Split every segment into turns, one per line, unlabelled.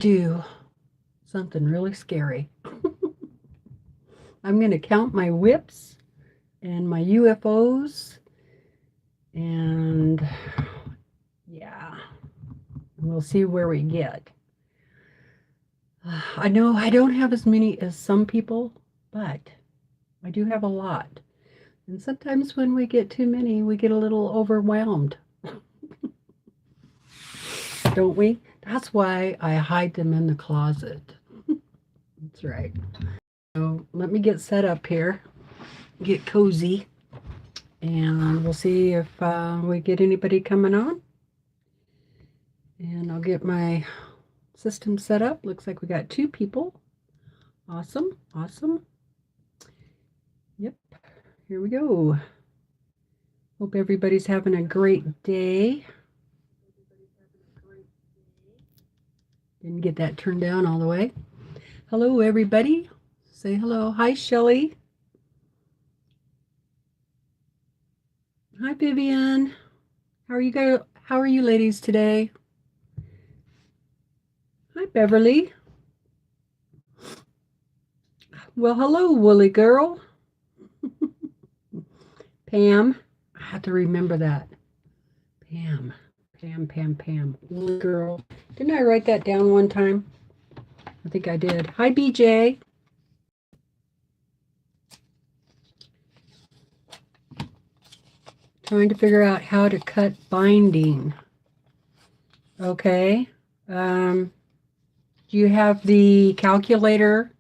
do something really scary. I'm going to count my whips and my UFOs, and yeah, we'll see where we get. I know I don't have as many as some people, but I do have a lot. And sometimes when we get too many, we get a little overwhelmed, don't we? That's why I hide them in the closet. That's right. So let me get set up here, get cozy, and we'll see if we get anybody coming on. And I'll get my system set up. Looks like we got 2 people. Awesome, awesome. Yep, here we go. Hope everybody's having a great day. Didn't get that turned down all the way. Hello, everybody. Say hello. Hi, Shelly. Hi, Vivian. How are you ladies today? Hi, Beverly. Well, hello, woolly girl. Pam. I have to remember that. Pam. Pam. Woolly girl. Didn't I write that down one time? I think I did. Hi, BJ. Trying to figure out how to cut binding. Okay. Do you have the calculator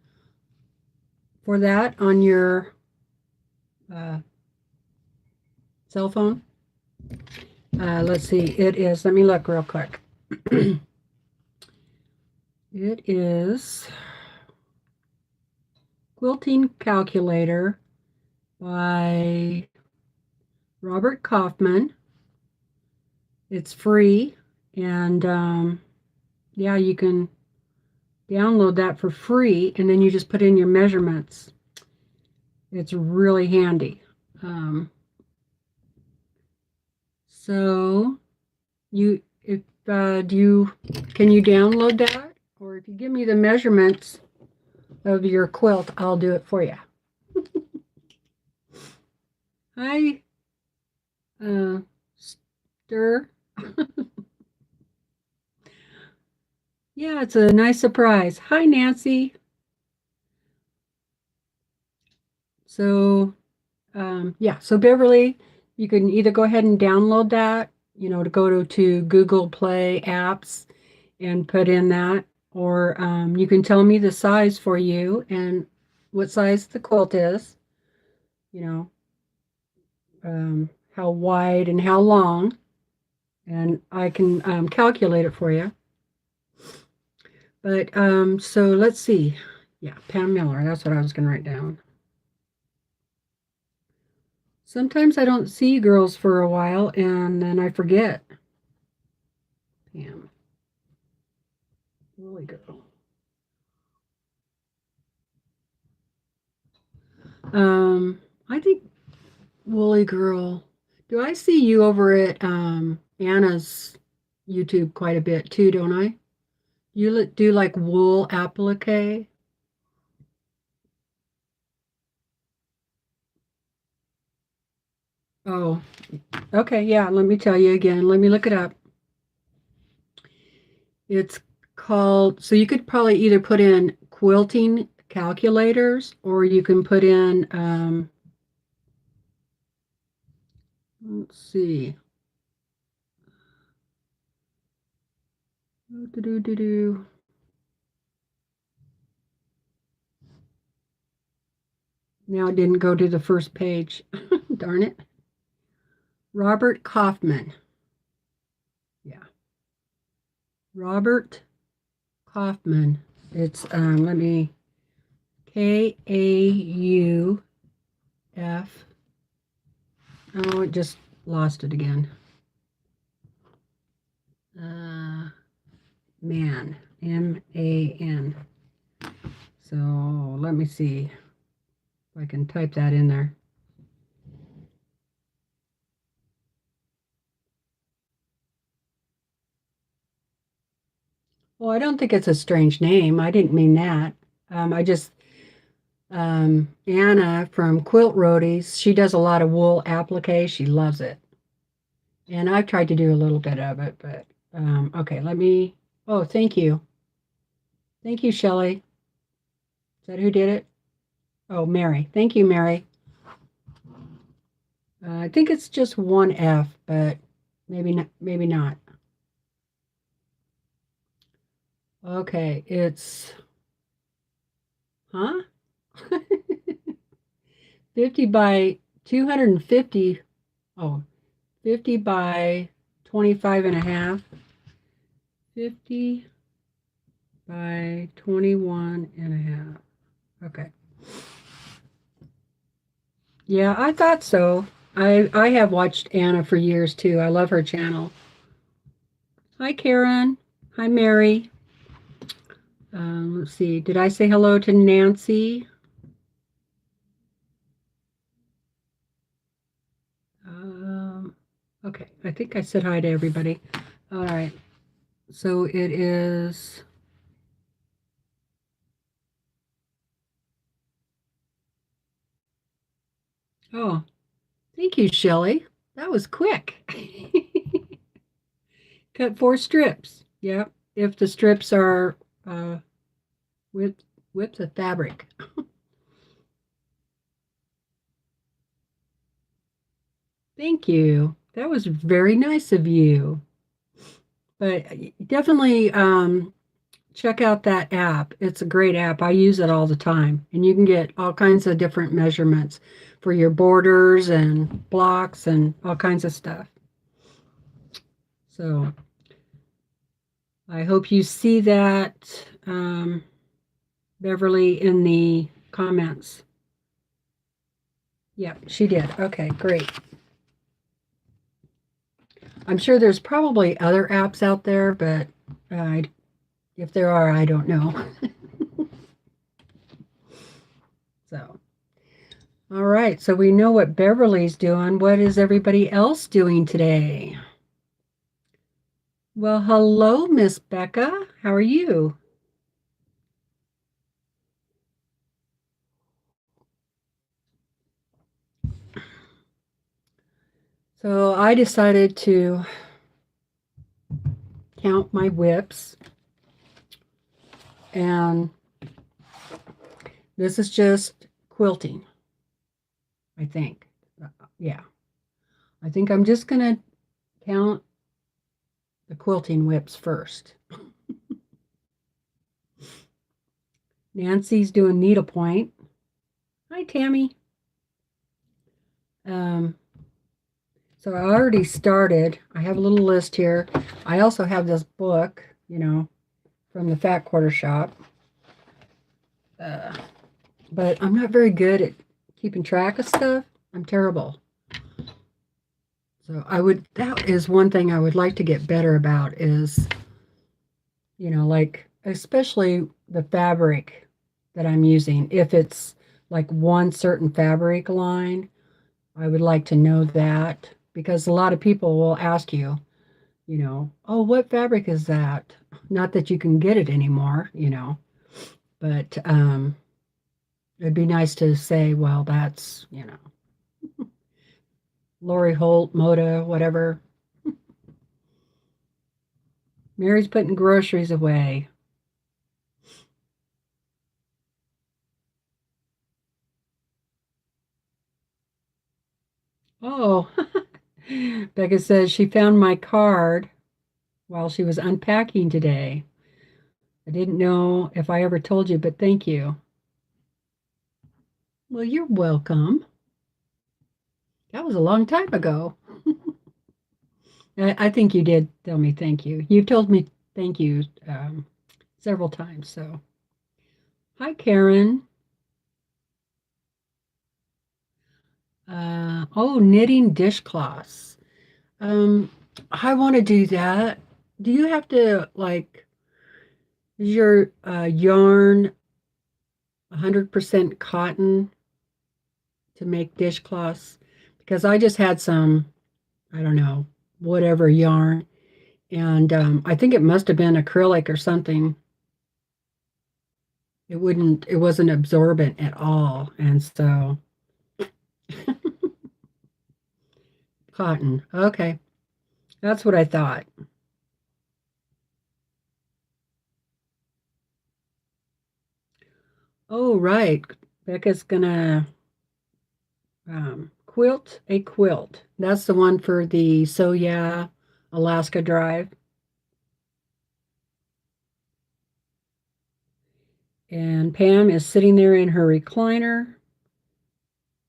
for that on your cell phone? Let's see. It is, let me look real quick. It is Quilting Calculator by Robert Kaufman. It's free, and yeah, you can download that for free, and then you just put in your measurements. It's really handy. So you, if can you download that? Or if you give me the measurements of your quilt, I'll do it for you. Hi, Stir. Yeah, it's a nice surprise. Hi, Nancy. So, yeah, so Beverly, you can either go ahead and download that, to go to Google Play apps and put in that, or you can tell me the size for you and what size the quilt is, you know, how wide and how long, and I can calculate it for you. But so let's see. Yeah, Pam Miller, that's what I was going to write down. Sometimes I don't see girls for a while and then I forget. Pam. Woolly girl. I think Woolly girl. Do I see you over at Anna's YouTube quite a bit too, don't I? You do like wool applique? Oh, okay, yeah, let me tell you again. Let me look it up. It's called, so you could probably either put in quilting calculators or you can put in, let's see. Do-do-do-do. Now it didn't go to the first page. Darn it. Robert Kaufman. Yeah. Robert Kaufman. It's let me Kauf. Oh, it just lost it again. Man. MAN. So let me see if I can type that in there. Well, I don't think it's a strange name. I didn't mean that. I just Anna from Quilt Roadies, she does a lot of wool applique. She loves it. And I've tried to do a little bit of it, but okay, let me. Oh, thank you. Thank you, Shelley. Is that who did it? Oh, Mary. Thank you, Mary. I think it's just one F, but maybe not. Maybe not. Okay, it's huh? 50 by 250. Oh, 50 by 25 and a half. 50 by 21 and a half. Okay. Yeah, I thought so. I have watched Anna for years too. I love her channel. Hi, Karen. Hi, Mary. Let's see. Did I say hello to Nancy? Okay, I think I said hi to everybody. All right. So it is. Oh, thank you, Shelley. That was quick. Cut 4 strips. Yep. If the strips are width width of fabric. Thank you. That was very nice of you. But definitely check out that app. It's a great app. I use it all the time. And you can get all kinds of different measurements for your borders and blocks and all kinds of stuff. So I hope you see that, Beverly, in the comments. Yep, she did. Okay, great. I'm sure there's probably other apps out there, but if there are, I don't know. So, all right. So we know what Beverly's doing. What is everybody else doing today? Well, hello, Miss Becca. How are you? So I decided to count my whips, and this is just quilting, I think. Yeah, I think I'm just going to count the quilting whips first. Nancy's doing needlepoint. Hi, Tammy. Um, so I already started. I have a little list here. I also have this book, from the Fat Quarter Shop. But I'm not very good at keeping track of stuff. I'm terrible. So that is one thing I would like to get better about is, like, especially the fabric that I'm using. If it's like one certain fabric line, I would like to know that because a lot of people will ask you, oh, what fabric is that? Not that you can get it anymore, but it'd be nice to say, well, that's, Lori Holt, Moda, whatever. Mary's putting groceries away. Oh, Becca says she found my card while she was unpacking today. I didn't know if I ever told you, but thank you. Well, you're welcome. That was a long time ago. I think you did tell me thank you. You've told me thank you several times. So, hi, Karen. Oh, knitting dishcloths. Um, I want to do that. Do you have to like, is your yarn 100% cotton to make dishcloths? Because I just had some, I don't know, whatever yarn, And I think it must have been acrylic or something. It wasn't absorbent at all. And so cotton. Okay. That's what I thought. Oh, right. Becca's gonna quilt a quilt. That's the one for the So Yeah Alaska Drive. And Pam is sitting there in her recliner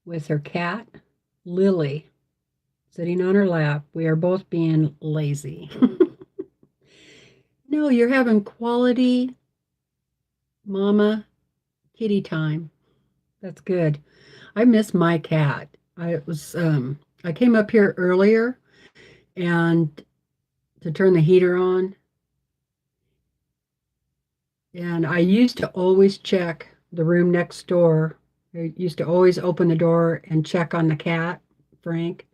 with her cat, Lily, sitting on her lap. We are both being lazy. No, you're having quality mama kitty time. That's good. I miss my cat. I came up here earlier and to turn the heater on, and I used to always check the room next door. I used to always open the door and check on the cat, Frank.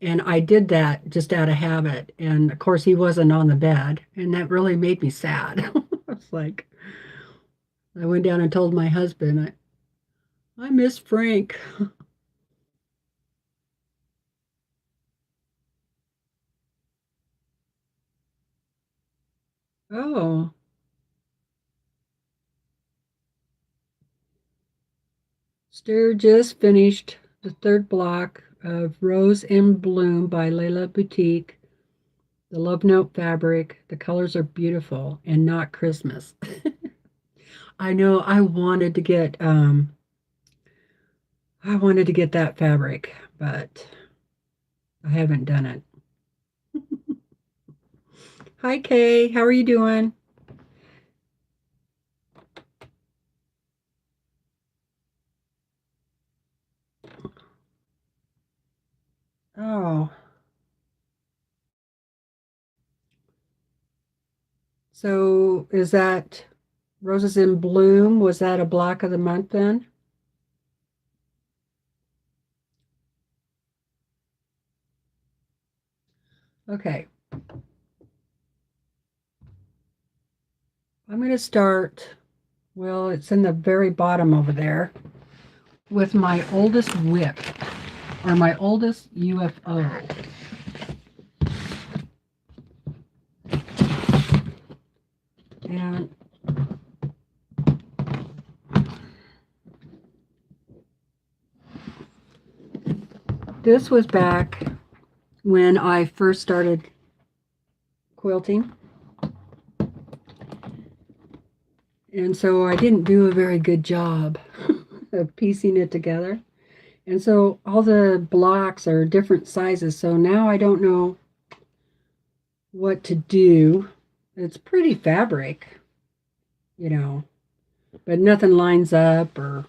And I did that just out of habit. And of course, he wasn't on the bed. And that really made me sad. I was like, I went down and told my husband, I miss Frank. Oh, Ster just finished the third block of Rose in Bloom by Layla Boutique. The Love Note fabric. The colors are beautiful and not Christmas. I know I wanted to get that fabric, but I haven't done it. Hi Kay, how are you doing? Oh, so is that Roses in Bloom? Was that a block of the month then? Okay, I'm going to start. Well, it's in the very bottom over there with my oldest whip or my oldest UFO. And this was back when I first started quilting. And so I didn't do a very good job of piecing it together. And so all the blocks are different sizes. So now I don't know what to do. It's pretty fabric, you know, but nothing lines up or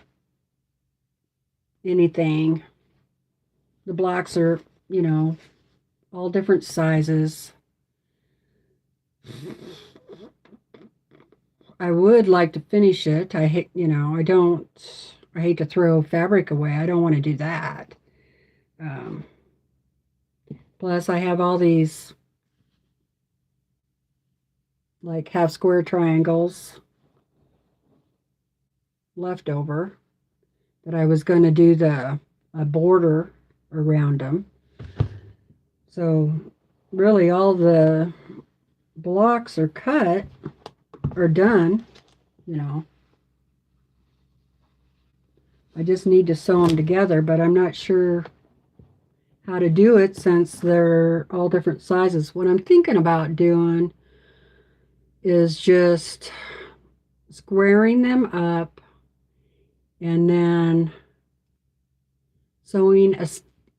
anything. The blocks are, all different sizes. I would like to finish it. I hate, I hate to throw fabric away. I don't want to do that. Um, Plus, I have all these like half square triangles left over that I was going to do the a border around them. So really all the blocks are cut or done, you know. I just need to sew them together, but I'm not sure how to do it since they're all different sizes. What I'm thinking about doing is just squaring them up and then sewing a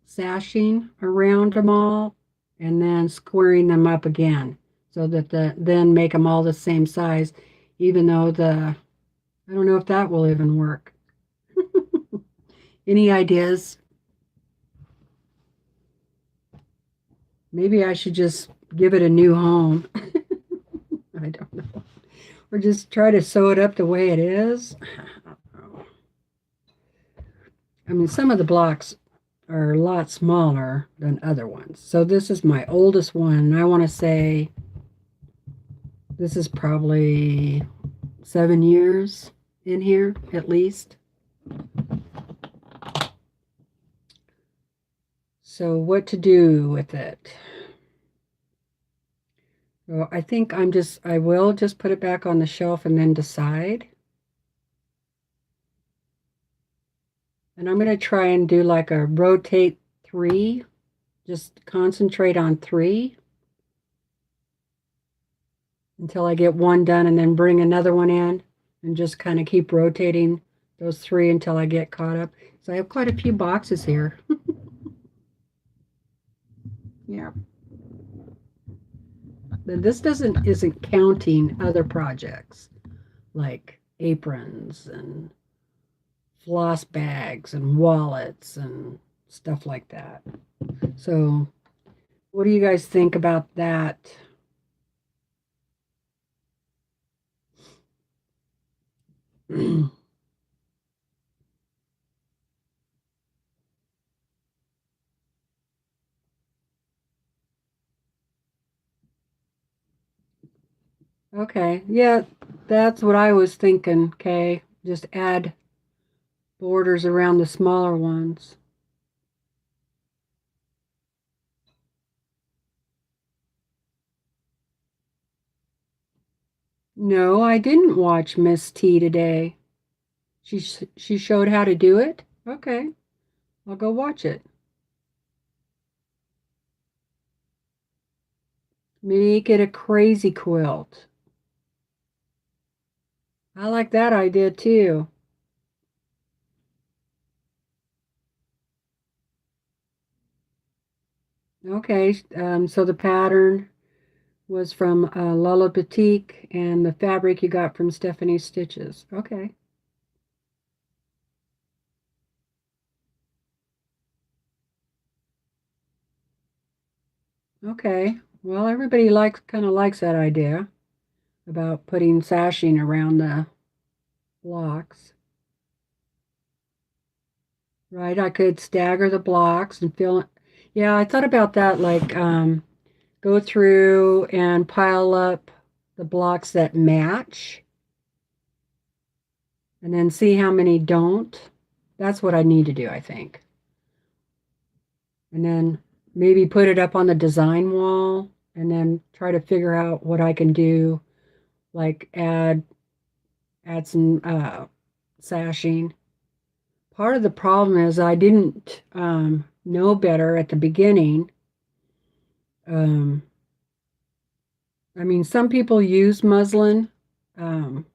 sashing around them all and then squaring them up again so that then make them all the same size, even though I don't know if that will even work. Any ideas? Maybe I should just give it a new home. I don't know. Or just try to sew it up the way it is. I mean, some of the blocks are a lot smaller than other ones. So this is my oldest one. And I want to say This is probably 7 years in here at least. So what to do with it? Well, I think I will just put it back on the shelf and then decide. And I'm going to try and do like a rotate 3, just concentrate on 3 until I get one done and then bring another one in and just kind of keep rotating those 3 until I get caught up. So I have quite a few boxes here. Yeah. But this isn't counting other projects like aprons and floss bags and wallets and stuff like that. So what do you guys think about that? Okay, yeah, that's what I was thinking, okay? Just add borders around the smaller ones. No, I didn't watch Miss T today. She showed how to do it? Okay, I'll go watch it. Make it a crazy quilt. I like that idea too. Okay, so the pattern was from Lala Boutique, and the fabric you got from Stephanie's Stitches. Okay. Okay. Well, everybody kind of likes that idea about putting sashing around the blocks. Right? I could stagger the blocks and fill it. Yeah, I thought about that, like go through and pile up the blocks that match and then see how many don't. That's what I need to do, I think. And then maybe put it up on the design wall and then try to figure out what I can do, like add some sashing. Part of the problem is I didn't know better at the beginning. Um, I mean, some people use muslin, um,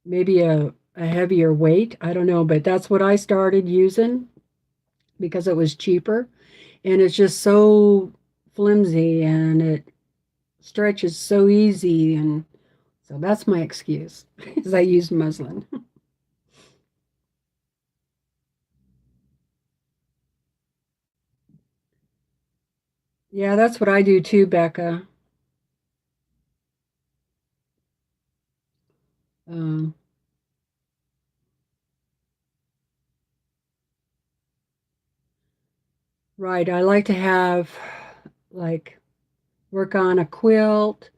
maybe a heavier weight. I don't know, but that's what I started using because it was cheaper. And it's just so flimsy and it stretches so easy. And so that's my excuse, is I use muslin. Yeah, that's what I do too, Becca. Um, right. I like to have like work on a quilt,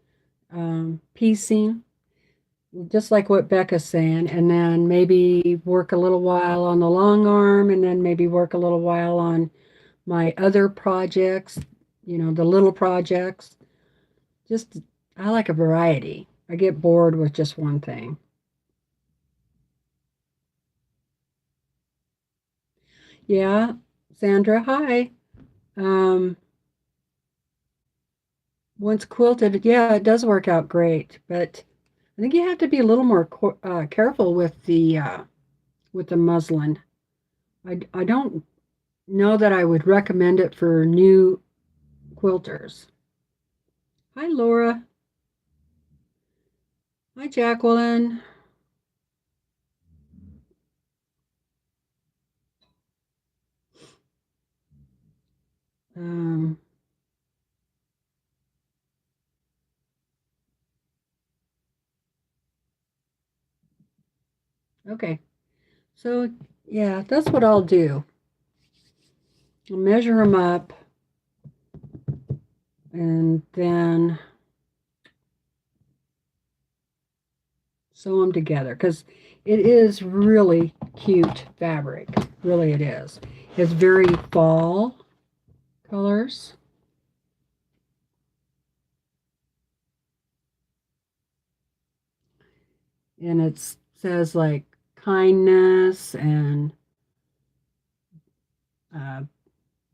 piecing, just like what Becca's saying, and then maybe work a little while on the long arm, and then maybe work a little while on my other projects, the little projects. Just, I like a variety. I get bored with just one thing. Yeah, Sandra, hi. Um, Once quilted, yeah, it does work out great, but I think you have to be a little more careful with the muslin. I don't know that I would recommend it for new quilters. Hi, Laura. Hi, Jacqueline. Um, okay, so yeah, that's what I'll do. I'll measure them up and then sew them together because it is really cute fabric. Really, it is. It's very fall colors. And it says like kindness and uh,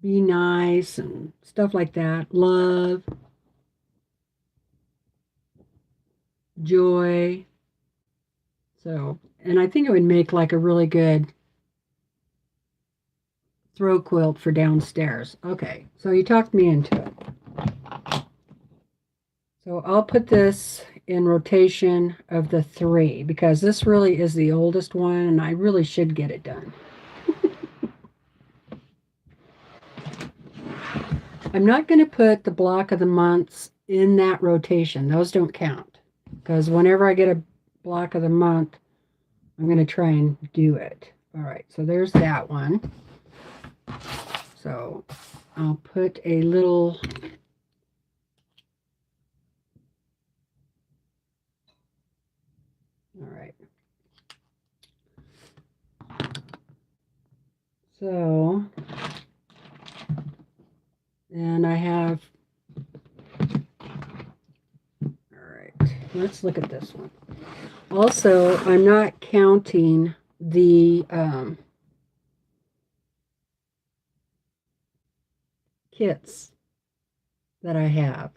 be nice and stuff like that. Love, joy. So, and I think it would make like a really good throw quilt for downstairs. Okay, so you talked me into it. So I'll put this in rotation of the 3 because this really is the oldest one and I really should get it done. I'm not going to put the block of the months in that rotation. Those don't count because whenever I get a block of the month, I'm going to try and do it. All right, so there's that one. So I'll put a little all right. So, and I have, all right, let's look at this one. Also, I'm not counting the kits that I have.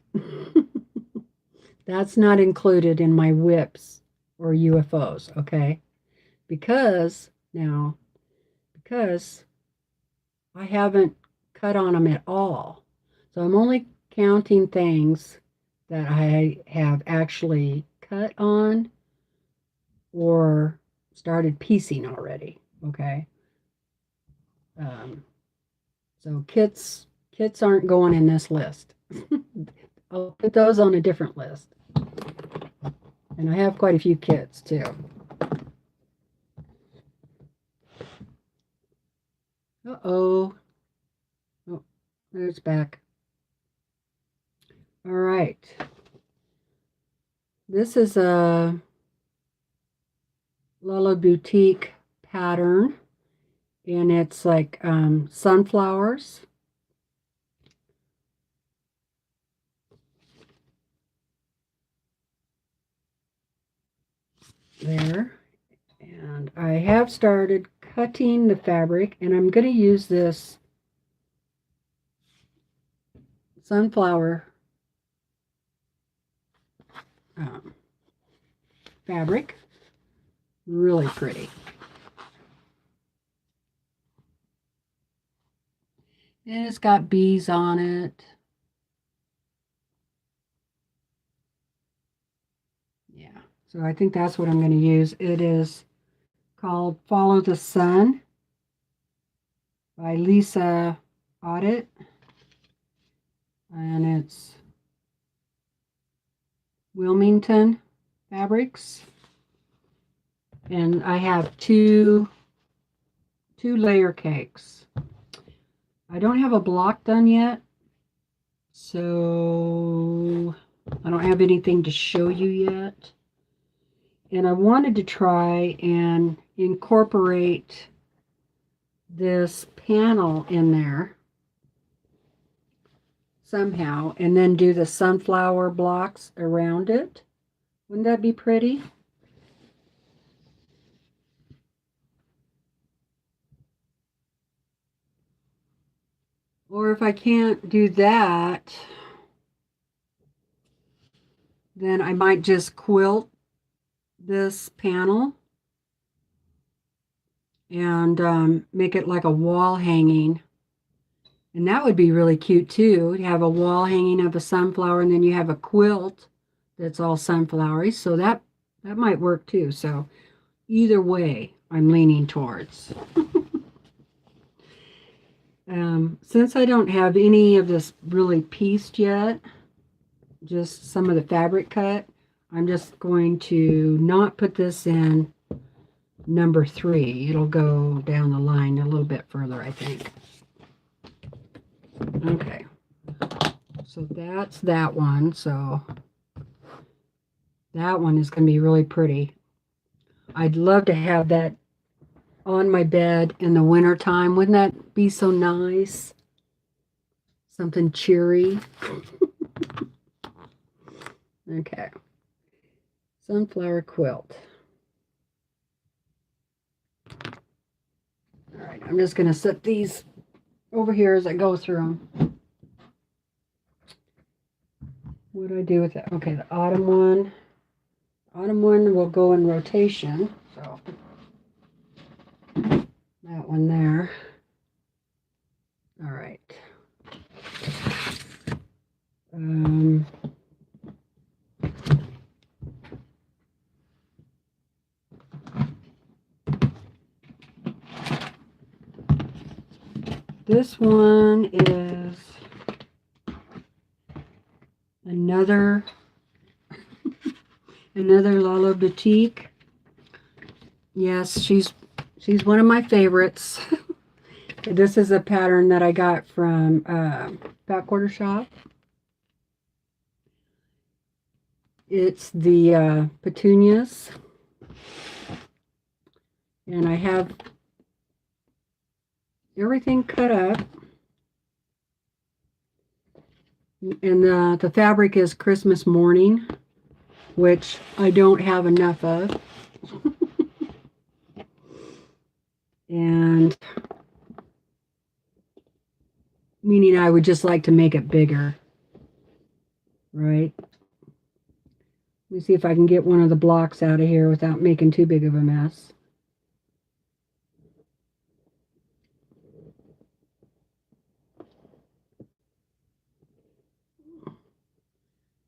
That's not included in my whips or UFOs, okay? Because I haven't cut on them at all. So I'm only counting things that I have actually cut on or started piecing already, okay? So kits aren't going in this list. I'll put those on a different list. And I have quite a few kits too. Uh-oh. Oh, there's back. All right. This is a Lala Boutique pattern. And it's like sunflowers. There. And I have started cutting the fabric, and I'm going to use this sunflower fabric. Really pretty. And it's got bees on it. Yeah, so I think that's what I'm going to use. It is called Follow the Sun by Lisa Audit. And it's Wilmington fabrics. And I have two layer cakes. I don't have a block done yet, so I don't have anything to show you yet. And I wanted to try and incorporate this panel in there somehow, and then do the sunflower blocks around it. Wouldn't that be pretty? Or if I can't do that, then I might just quilt this panel and make it like a wall hanging. And that would be really cute too. You have a wall hanging of a sunflower, and then you have a quilt that's all sunflowery. So that might work too. So either way, I'm leaning towards. Since I don't have any of this really pieced yet, just some of the fabric cut, I'm just going to not put this in number 3. It'll go down the line a little bit further, I think. Okay. So that's that one. So that one is going to be really pretty. I'd love to have that on my bed in the winter time. Wouldn't that be so nice? Something cheery. Okay. Sunflower quilt. All right, I'm just going to set these over here as I go through them. What do I do with that? Okay, the autumn one. Autumn one will go in rotation. So that one there. All right. This one is another Lala Boutique. Yes, she's one of my favorites. This is a pattern that I got from Back Quarter Shop. It's the petunias, and I have everything cut up, and the fabric is Christmas morning, which I don't have enough of. And meaning I would just like to make it bigger, right? Let me see if I can get one of the blocks out of here without making too big of a mess.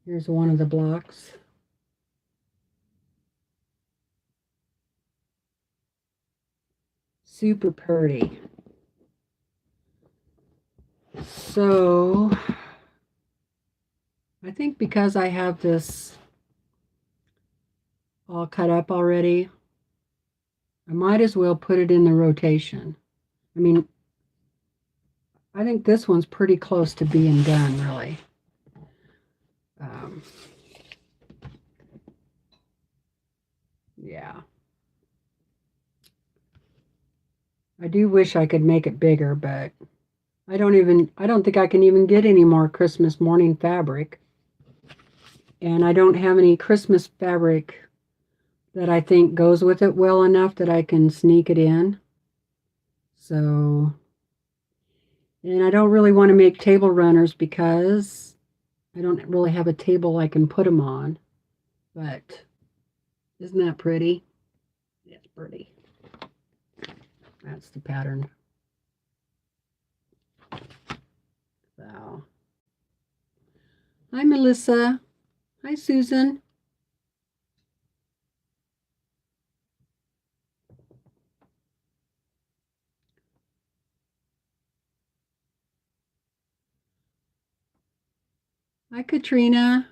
Here's one of the blocks. Super pretty. So I think because I have this all cut up already, I might as well put it in the rotation. I mean, I think this one's pretty close to being done, really. Yeah. I do wish I could make it bigger, but I don't think I can even get any more Christmas morning fabric. And I don't have any Christmas fabric that I think goes with it well enough that I can sneak it in. So, and I don't really want to make table runners because I don't really have a table I can put them on. But isn't that pretty? It's pretty. That's the pattern. So, hi, Melissa. Hi, Susan. Hi, Katrina.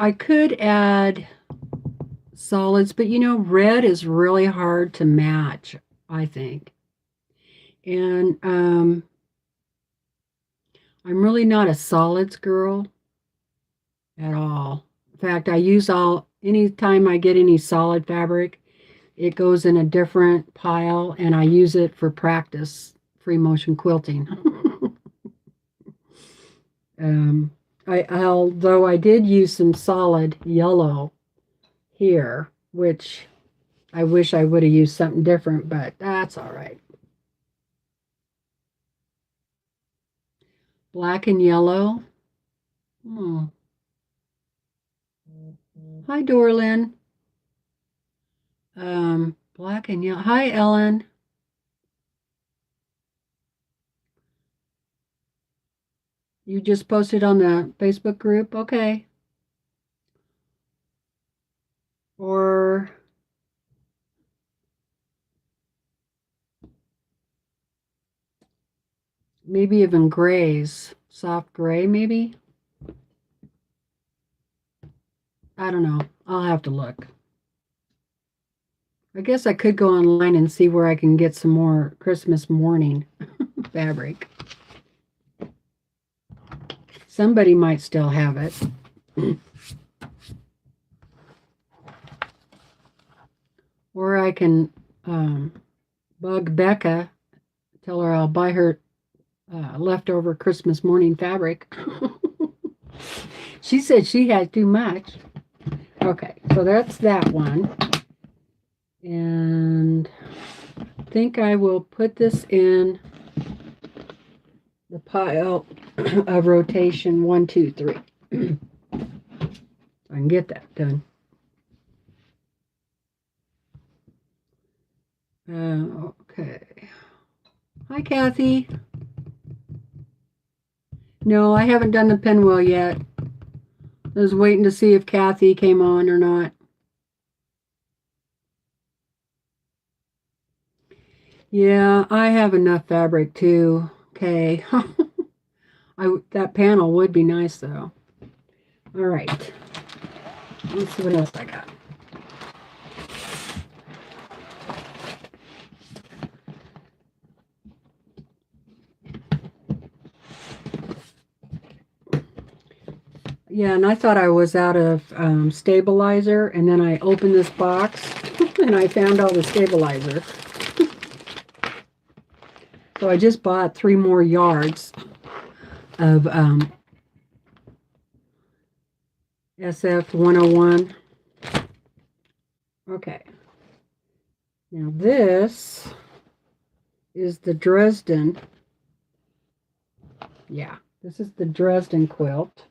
I could add solids, but you know, red is really hard to match, I think. And I'm really not a solids girl at all. In fact, I use anytime I get any solid fabric, it goes in a different pile and I use it for practice, free motion quilting. Although I did use some solid yellow here, which I wish I would have used something different, but that's all right. Black and yellow. Hmm. Hi, Dorlin. Black and yellow. Hi, Ellen. You just posted on the Facebook group? Okay. Or maybe even grays. Soft gray, maybe? I don't know. I'll have to look. I guess I could go online and see where I can get some more Christmas morning fabric. Somebody might still have it. Or I can bug Becca, tell her I'll buy her leftover Christmas morning fabric. She said she had too much. Okay, so that's that one. And I think I will put this in the pile of rotation 1, 2, 3. So I can get that done. Okay. Hi, Kathy. No, I haven't done the pinwheel yet. I was waiting to see if Kathy came on or not. Yeah, I have enough fabric too. Okay. That panel would be nice though. All right. Let's see what else I got. Yeah, and I thought I was out of stabilizer, and then I opened this box and I found all the stabilizer. So I just bought 3 more yards of SF 101. Okay. Now this is the Dresden. Yeah, this is the Dresden quilt.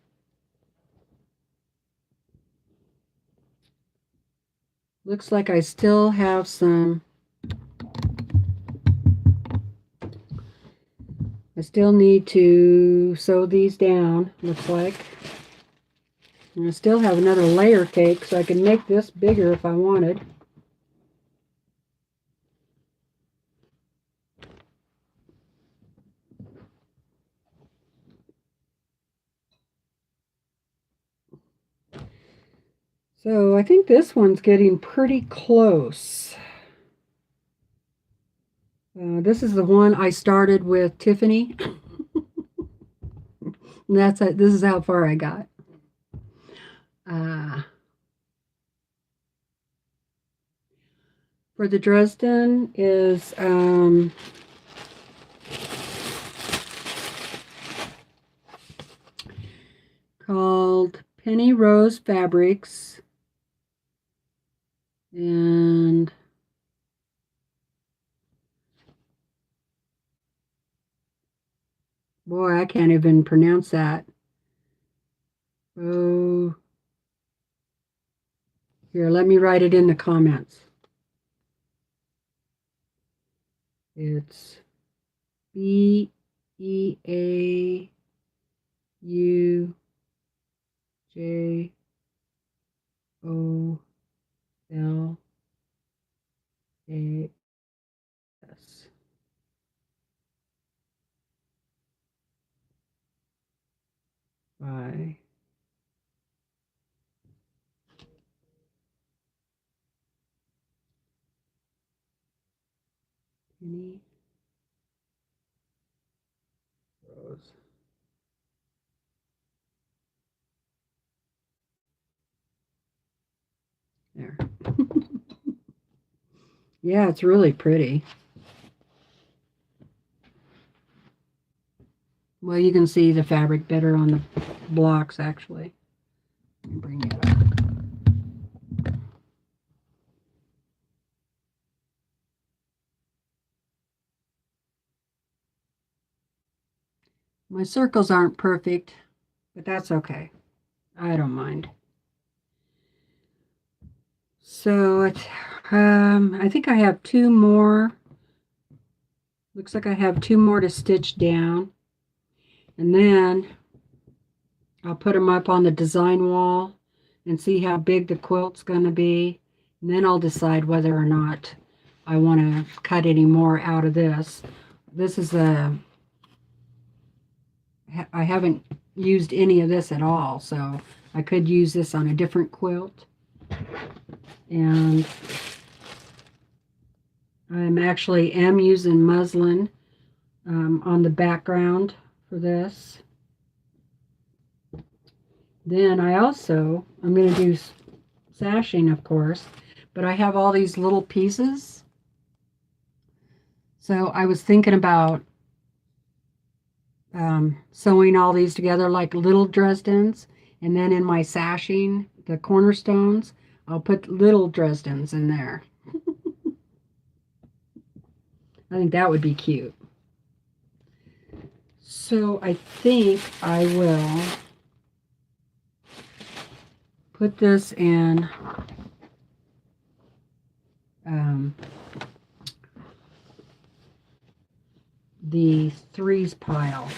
Looks like I still have some. I still need to sew these down, looks like. And I still have another layer cake, so I can make this bigger if I wanted. So I think this one's getting pretty close. This is the one I started with Tiffany. And that's it. This is how far I got. For the Dresden is called Penny Rose Fabrics, and boy, I can't even pronounce that. Oh, here, let me write it in the comments. It's Beaujollas. By Penny Rose. There. Yeah, it's really pretty. Well, you can see the fabric better on the blocks, actually. Bring it up. My circles aren't perfect, but that's okay. I don't mind. So I think I have 2 more. Looks like I have 2 more to stitch down. And then I'll put them up on the design wall and see how big the quilt's going to be. And then I'll decide whether or not I want to cut any more out of this. This is I haven't used any of this at all, so I could use this on a different quilt. And I'm actually using muslin on the background for this. Then I'm going to do sashing, of course, but I have all these little pieces. So I was thinking about sewing all these together like little Dresdens, and then in my sashing, the cornerstones, I'll put little Dresdens in there. I think that would be cute. So I think I will put this in the threes pile,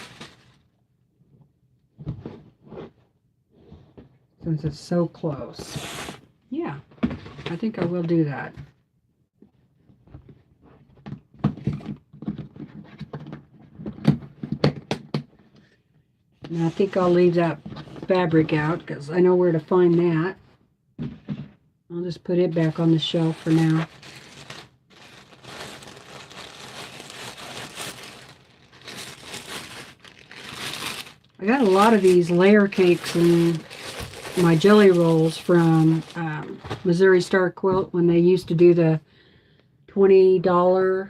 since it's so close. Yeah, I think I will do that. And I think I'll leave that fabric out because I know where to find that. I'll just put it back on the shelf for now. I got a lot of these layer cakes and my jelly rolls from Missouri Star Quilt when they used to do the $20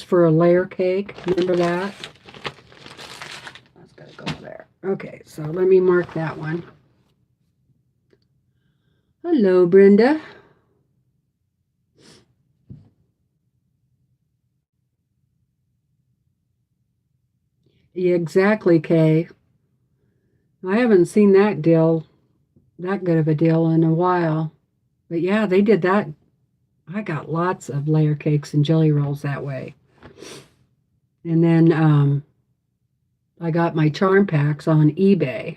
for a layer cake. Remember that? That's got to go there. Okay, so let me mark that one. Hello, Brenda. Yeah, exactly, Kay. I haven't seen that good of a deal in a while. But yeah, they did that. I got lots of layer cakes and jelly rolls that way. And then I got my charm packs on eBay.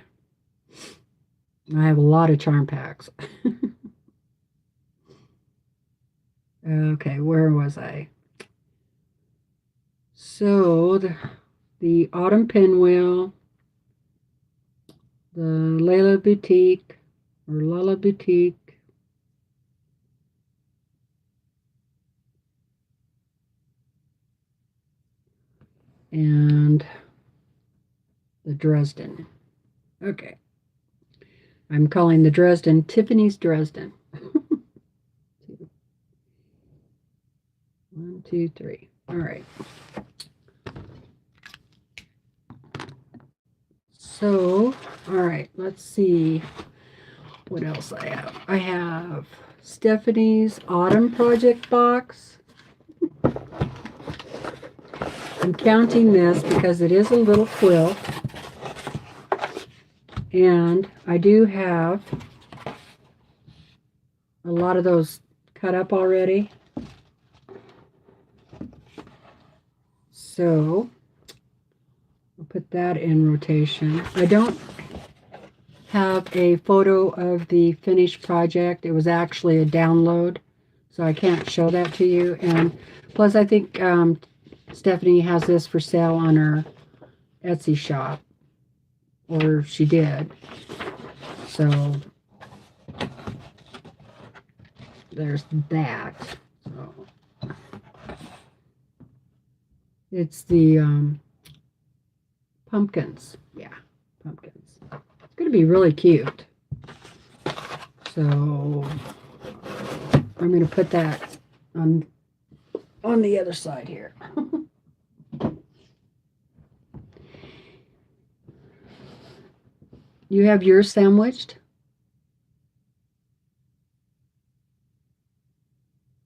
I have a lot of charm packs. Okay, where was I? So the Autumn Pinwheel, the Layla Boutique, or Lala Boutique, and the Dresden. Okay. I'm calling the Dresden Tiffany's Dresden. 1, 2, 3. All right. So, all right, let's see what else I have. I have Stephanie's Autumn Project box. I'm counting this because it is a little quilt. And I do have a lot of those cut up already. So I'll put that in rotation. I don't have a photo of the finished project. It was actually a download, so I can't show that to you. And plus, I think Stephanie has this for sale on her Etsy shop, or she did. So there's that. So it's the pumpkins. Yeah, pumpkins. It's going to be really cute. So I'm going to put that on the other side here. You have yours sandwiched?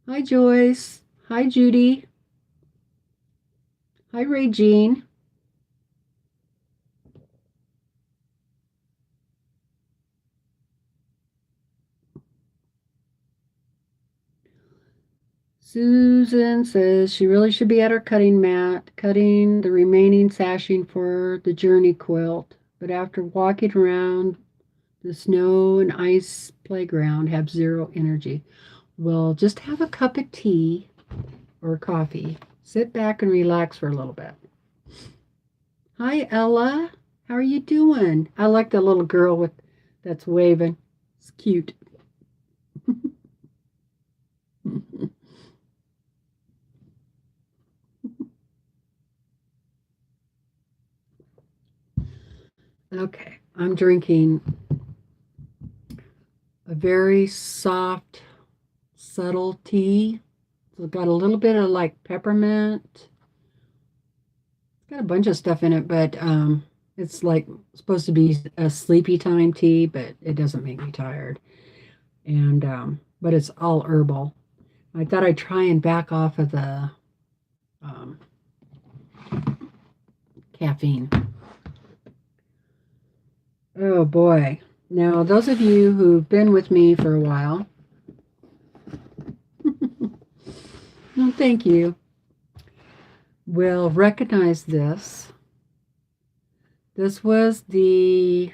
Hi, Joyce. Hi, Judy. Hi, Regine. Susan says she really should be at her cutting mat, cutting the remaining sashing for the journey quilt. But after walking around the snow and ice playground, have zero energy. Well, just have a cup of tea or coffee. Sit back and relax for a little bit. Hi, Ella. How are you doing? I like the little girl that's waving. It's cute. Okay, I'm drinking a very soft, subtle tea. So it's got a little bit of like peppermint. It's got a bunch of stuff in it, but it's like supposed to be a sleepy time tea, but it doesn't make me tired. And but it's all herbal. I thought I'd try and back off of the um, caffeine. Oh boy. Now, those of you who've been with me for a while, no, thank you, will recognize this. This was the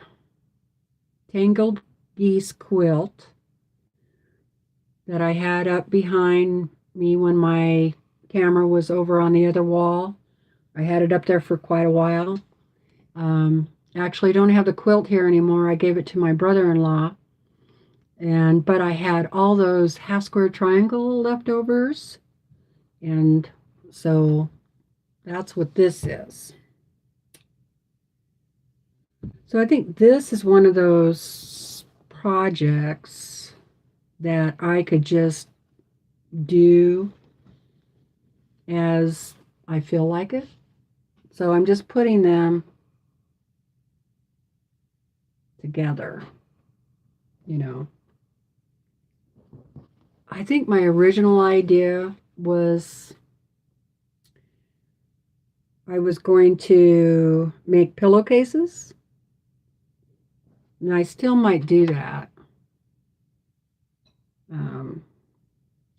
Tangled Geese quilt that I had up behind me when my camera was over on the other wall. I had it up there for quite a while. Actually, I don't have the quilt here anymore. I gave it to my brother-in-law. But I had all those half square triangle leftovers. And so that's what this is. So I think this is one of those projects that I could just do as I feel like it. So I'm just putting them together, you know. I think my original idea was I was going to make pillowcases, and I still might do that.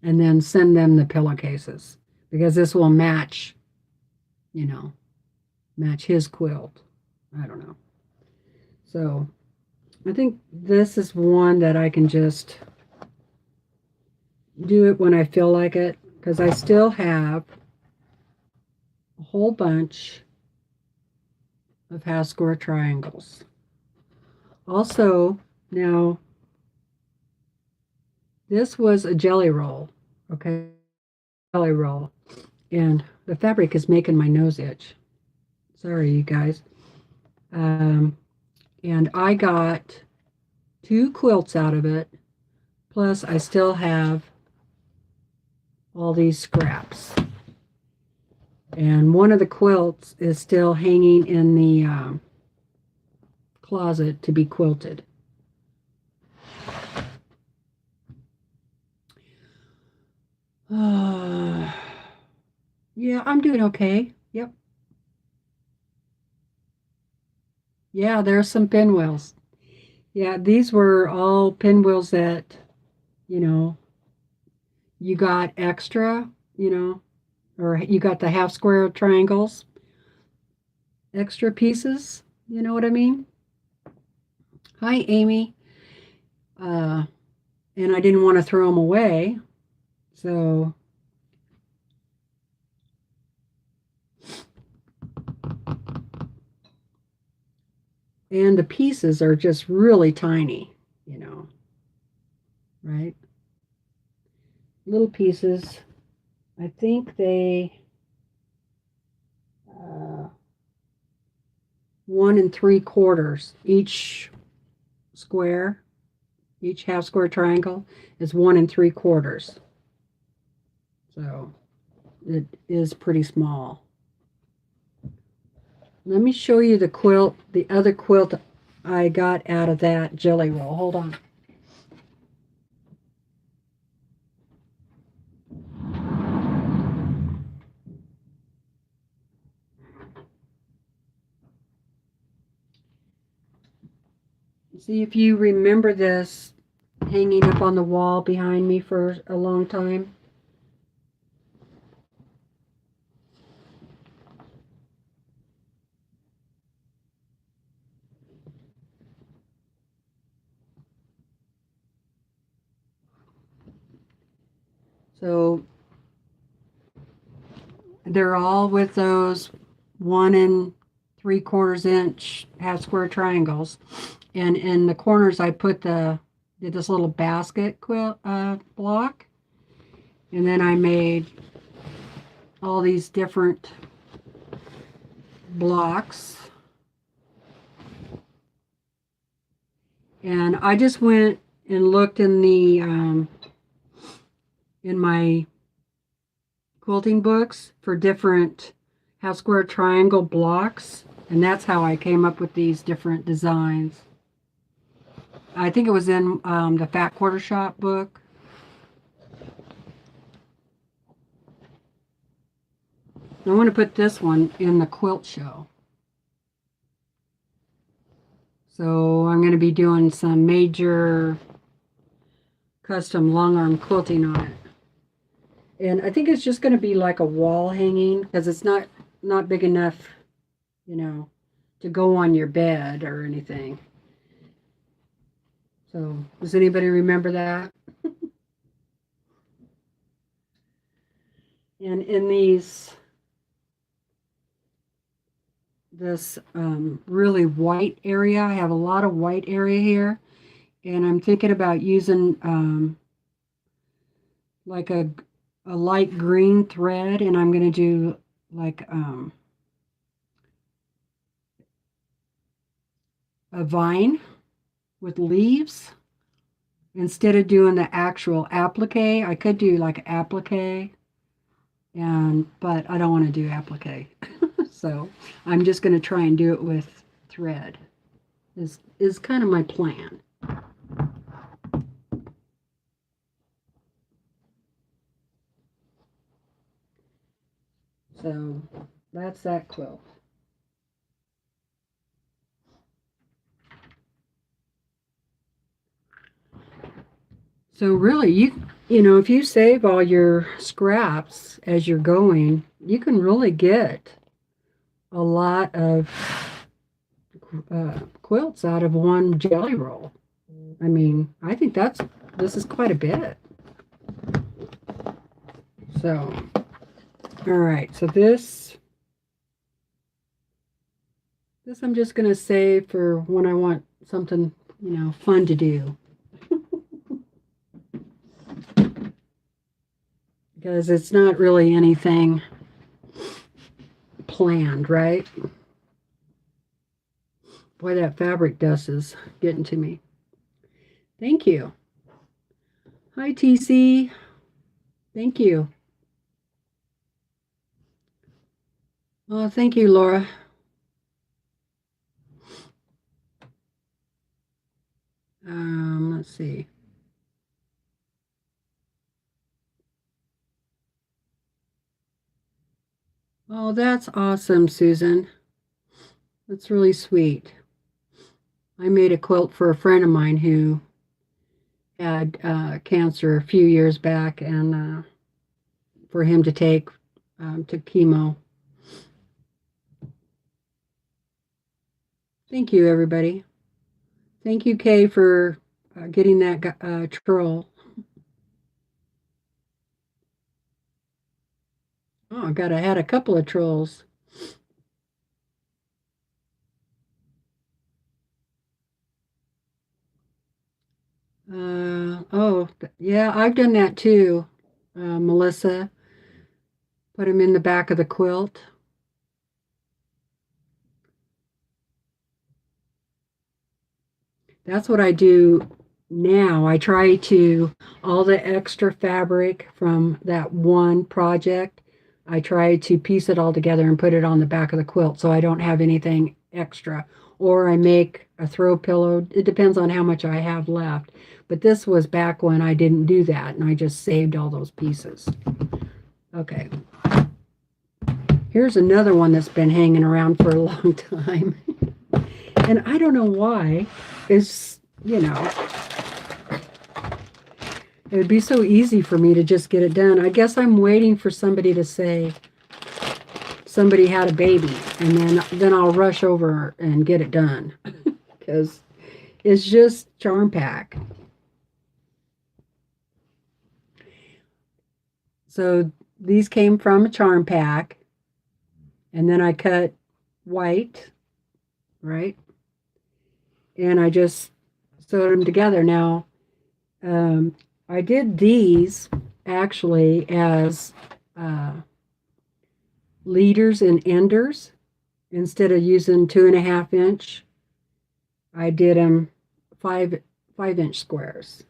And then send them the pillowcases because this will match, you know, match his quilt. I don't know. So I think this is one that I can just do it when I feel like it because I still have a whole bunch of half square triangles. Also, now this was a jelly roll, okay? Jelly roll. And the fabric is making my nose itch. Sorry, you guys. And I got 2 quilts out of it. Plus, I still have all these scraps. And one of the quilts is still hanging in the closet to be quilted. Yeah, I'm doing okay. Yep. Yeah, there's some pinwheels. Yeah, these were all pinwheels that, you know, you got extra, you know, or you got the half square triangles, extra pieces. You know what I mean? Hi, Amy. Uh, and I didn't want to throw them away. So, and the pieces are just really tiny, you know, right? Little pieces. I think they 1 3/4 each square, each half square triangle is 1 3/4. So it is pretty small. Let me show you the quilt, the other quilt I got out of that jelly roll. Hold on. See if you remember this hanging up on the wall behind me for a long time. So they're all with those 1 3/4 inch half square triangles. And in the corners I did this little basket quilt block. And then I made all these different blocks. And I just went and looked in the in my quilting books for different half square triangle blocks, and that's how I came up with these different designs. I think it was in the Fat Quarter Shop book. I want to put this one in the quilt show. So I'm going to be doing some major custom long arm quilting on it. And I think it's just going to be like a wall hanging because it's not big enough, you know, to go on your bed or anything. So does anybody remember that? And in this really white area, I have a lot of white area here, and I'm thinking about using like a light green thread, and I'm going to do like a vine with leaves. Instead of doing the actual applique, I could do like applique, but I don't want to do applique. So I'm just going to try and do it with thread. Is kind of my plan. So that's that quilt. So really, you know, if you save all your scraps as you're going, you can really get a lot of quilts out of one jelly roll. I mean, I think this is quite a bit. So, all right. So this I'm just going to save for when I want something, you know, fun to do. Because it's not really anything planned, right? Boy, that fabric dust is getting to me. Thank you. Hi, TC. Thank you. Oh, thank you, Laura. Let's see. Oh, that's awesome, Susan. That's really sweet. I made a quilt for a friend of mine who had cancer a few years back, and for him to take to chemo. Thank you, everybody. Thank you, Kay, for getting that troll. Oh, I had a couple of trolls. Oh, yeah, I've done that too, Melissa. Put them in the back of the quilt. That's what I do now. I try to, all the extra fabric from that one project, I try to piece it all together and put it on the back of the quilt so I don't have anything extra. Or I make a throw pillow. It depends on how much I have left. But this was back when I didn't do that and I just saved all those pieces. Okay. Here's another one that's been hanging around for a long time. And I don't know why. It's, you know, it would be so easy for me to just get it done. I guess I'm waiting for somebody to say somebody had a baby, and then I'll rush over and get it done. Because it's just charm pack. So these came from a charm pack, and then I cut white, right? And I just sewed them together. Now, I did these actually as leaders and enders. Instead of using 2.5 inch, I did them 5-inch squares.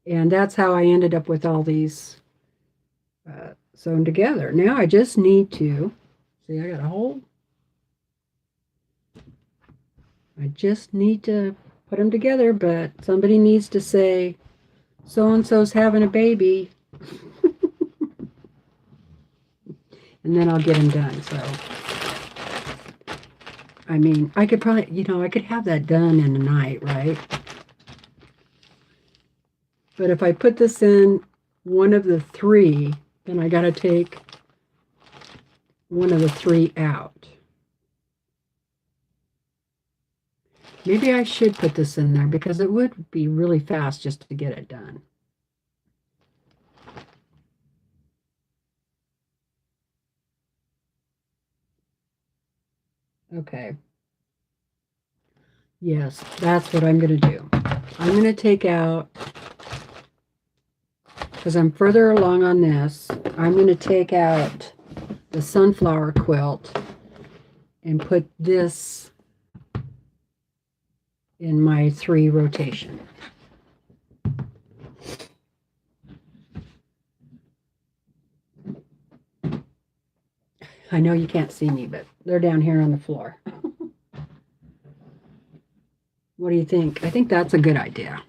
And that's how I ended up with all these sewn together. Now I just need to, see, I got a hole. I just need to put them together, but somebody needs to say, so-and-so's having a baby. And then I'll get them done. So, I mean, I could probably, I could have that done in a night, right? But if I put this in one of the 3, then I got to take one of the 3 out. Maybe I should put this in there because it would be really fast just to get it done. Okay. Yes, that's what I'm going to do. I'm going to take out, because I'm further along on this, I'm going to take out the sunflower quilt and put this in my 3 rotation. I know you can't see me, but they're down here on the floor. What do you think? I think that's a good idea.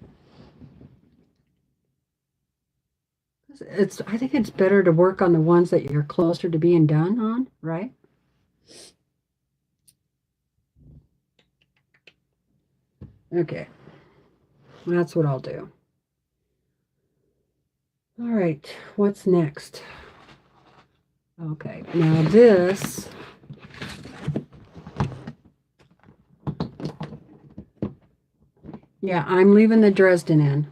I think it's better to work on the ones that you're closer to being done on, right? Okay. That's what I'll do. All right, what's next? Okay, now this, yeah, I'm leaving the Dresden in.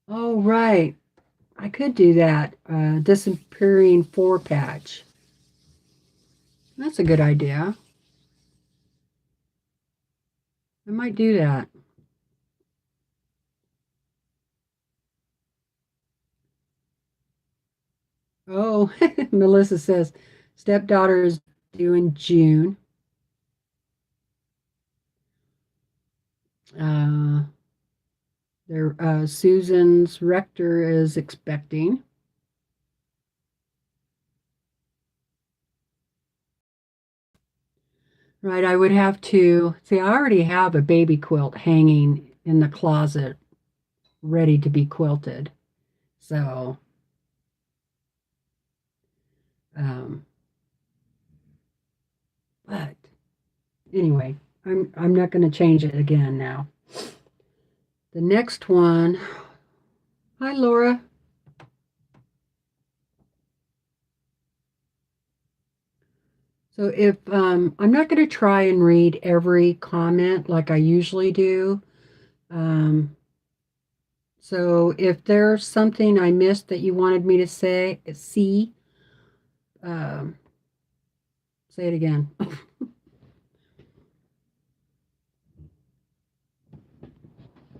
Oh, right. I could do that. Disappearing 4 patch. That's a good idea. I might do that. Oh, Melissa says, stepdaughter is due in June. Susan's rector is expecting. Right, I would have to, see, I already have a baby quilt hanging in the closet ready to be quilted. So, but anyway, I'm not going to change it again now. The next one, hi Laura. So if I'm not going to try and read every comment like I usually do. So if there's something I missed that you wanted me to say, say it again.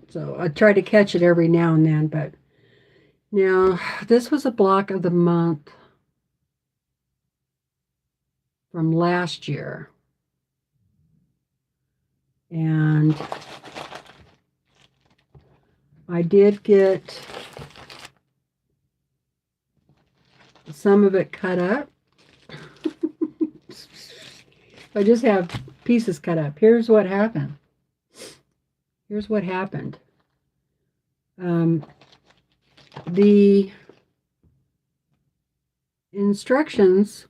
So I try to catch it every now and then, but now this was a block of the month from last year. And I did get some of it cut up. I just have pieces cut up. Here's what happened. Here's what happened. The instructions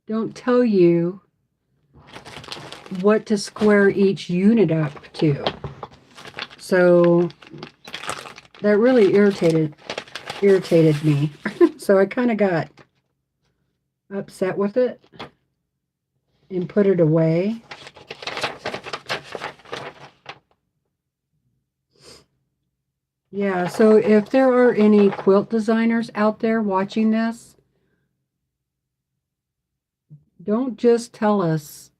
don't tell you what to square each unit up to. So that really irritated me. So I kind of got upset with it and put it away. Yeah, so if there are any quilt designers out there watching this, don't just tell us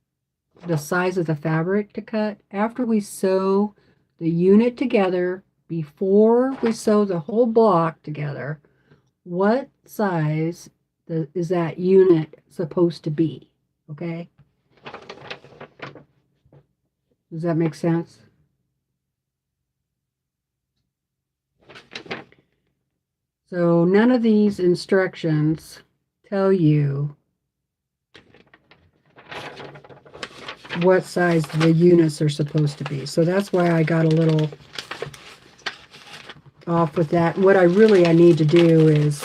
the size of the fabric to cut. After we sew the unit together, before we sew the whole block together, what size is that unit supposed to be? Okay? Does that make sense? So none of these instructions tell you what size the units are supposed to be. So that's why I got a little off with that. What I need to do is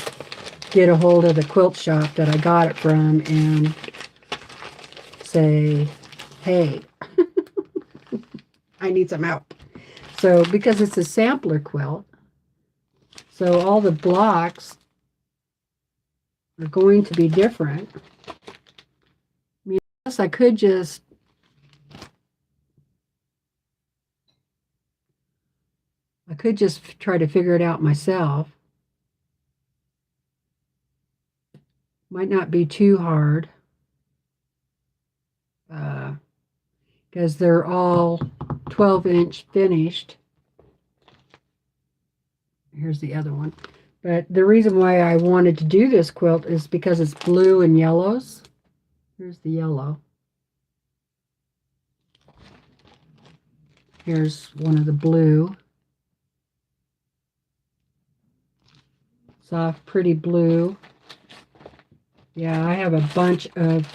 get a hold of the quilt shop that I got it from and say, hey, I need some help. So because it's a sampler quilt, so all the blocks are going to be different. I mean, I guess I could just try to figure it out myself. Might not be too hard because they're all 12-inch finished. Here's the other one. But the reason why I wanted to do this quilt is because it's blue and yellows. Here's the yellow. Here's one of the blue. Soft, pretty blue. Yeah, I have a bunch of...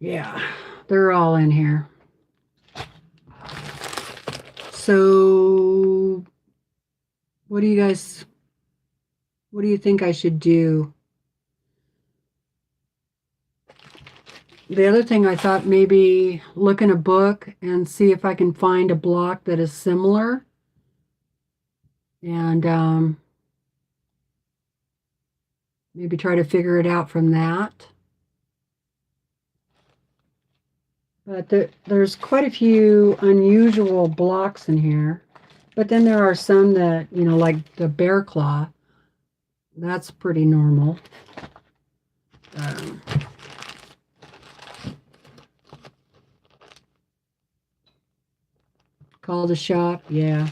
Yeah, they're all in here. So, what do you think I should do? The other thing I thought maybe look in a book and see if I can find a block that is similar. And maybe try to figure it out from that. But there's quite a few unusual blocks in here. But then there are some that, you know, like the bear claw. That's pretty normal. Call the shop, yeah.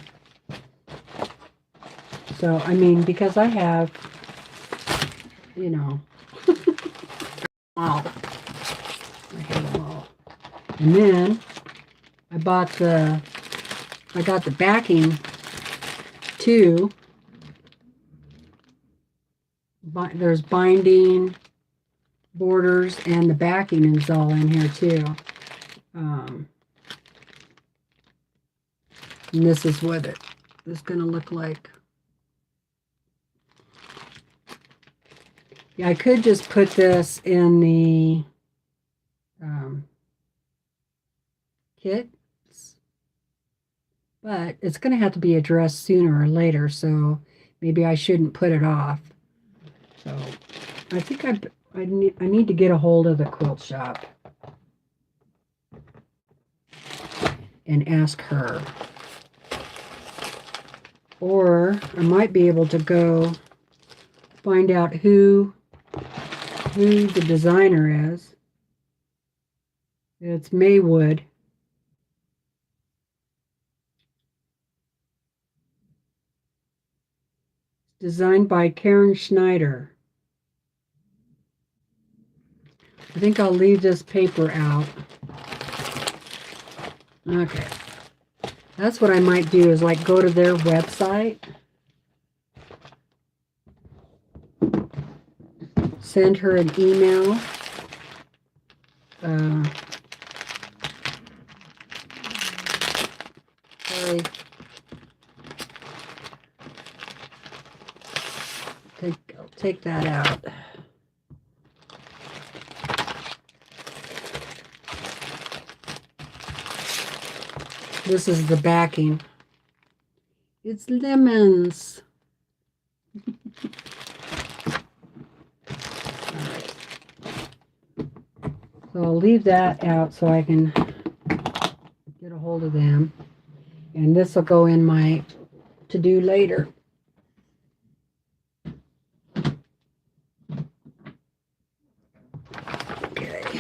So, I mean, because I have, you know, all. I have them all. And then I got the backing too. There's binding, borders, and the backing is all in here too. And this is what it is going to look like. Yeah, I could just put this in the kits, but it's going to have to be addressed sooner or later, so maybe I shouldn't put it off. So I think I need to get a hold of the quilt shop and ask her. Or I might be able to go find out who the designer is. It's Maywood. Designed by Karen Schneider. I think I'll leave this paper out. Okay. That's what I might do, is like go to their website, send her an email, sorry, I'll take that out. This is the backing. It's lemons. So I'll leave that out so I can get a hold of them. And this will go in my to-do later. Okay.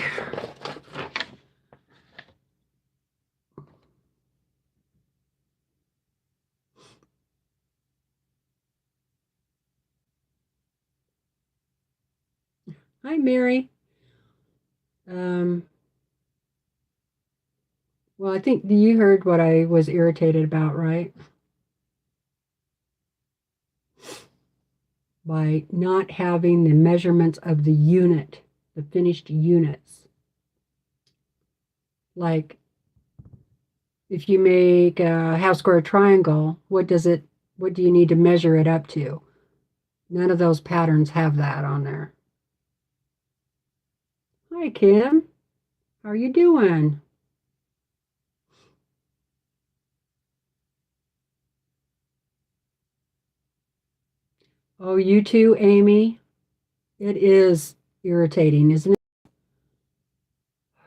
Hi, Mary. Well, I think you heard what I was irritated about, right? By not having the measurements of the unit, the finished units. Like if you make a half square triangle, what do you need to measure it up to? None of those patterns have that on there. Hi, Kim. How are you doing? Oh, you too, Amy? It is irritating, isn't it? I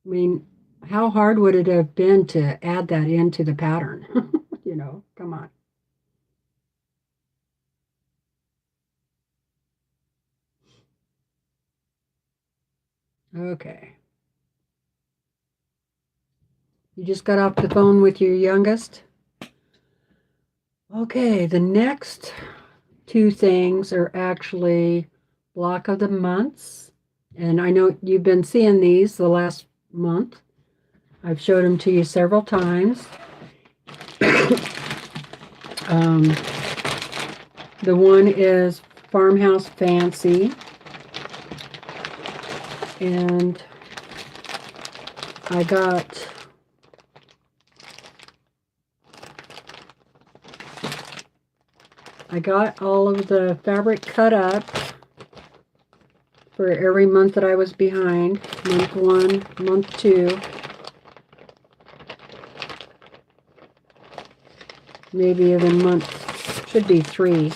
mean, how hard would it have been to add that into the pattern? Come on. Okay. You just got off the phone with your youngest? Okay, the next two things are actually block of the months. And I know you've been seeing these the last month. I've showed them to you several times. The one is Farmhouse Fancy. And I got all of the fabric cut up for every month that I was behind. Month 1, month 2. Maybe even should be 3.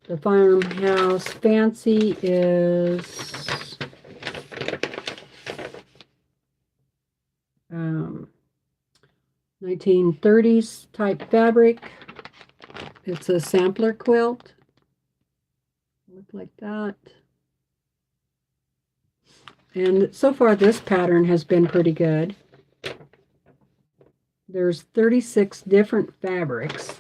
The Farmhouse Fancy is 1930s type fabric. It's a sampler quilt. Look like that. And so far this pattern has been pretty good. There's 36 different fabrics.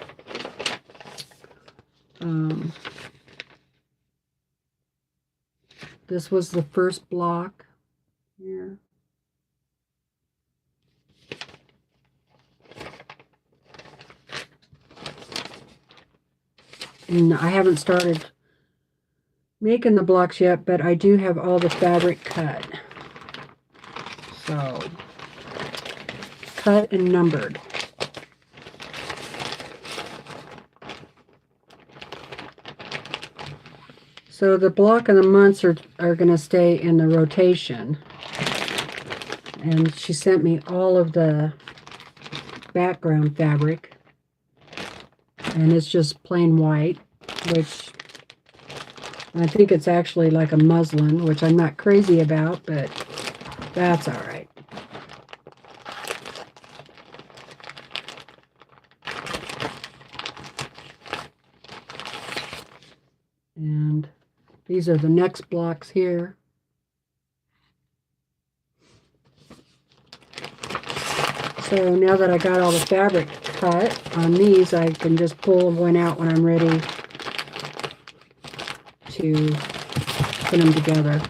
This was the first block here. And I haven't started making the blocks yet, but I do have all the fabric cut. So, cut and numbered. So the block and the months are going to stay in the rotation. And she sent me all of the background fabric. And it's just plain white, which I think it's actually like a muslin, which I'm not crazy about, but that's all right. And these are the next blocks here. So now that I got all the fabric cut on these, I can just pull one out when I'm ready to put them together.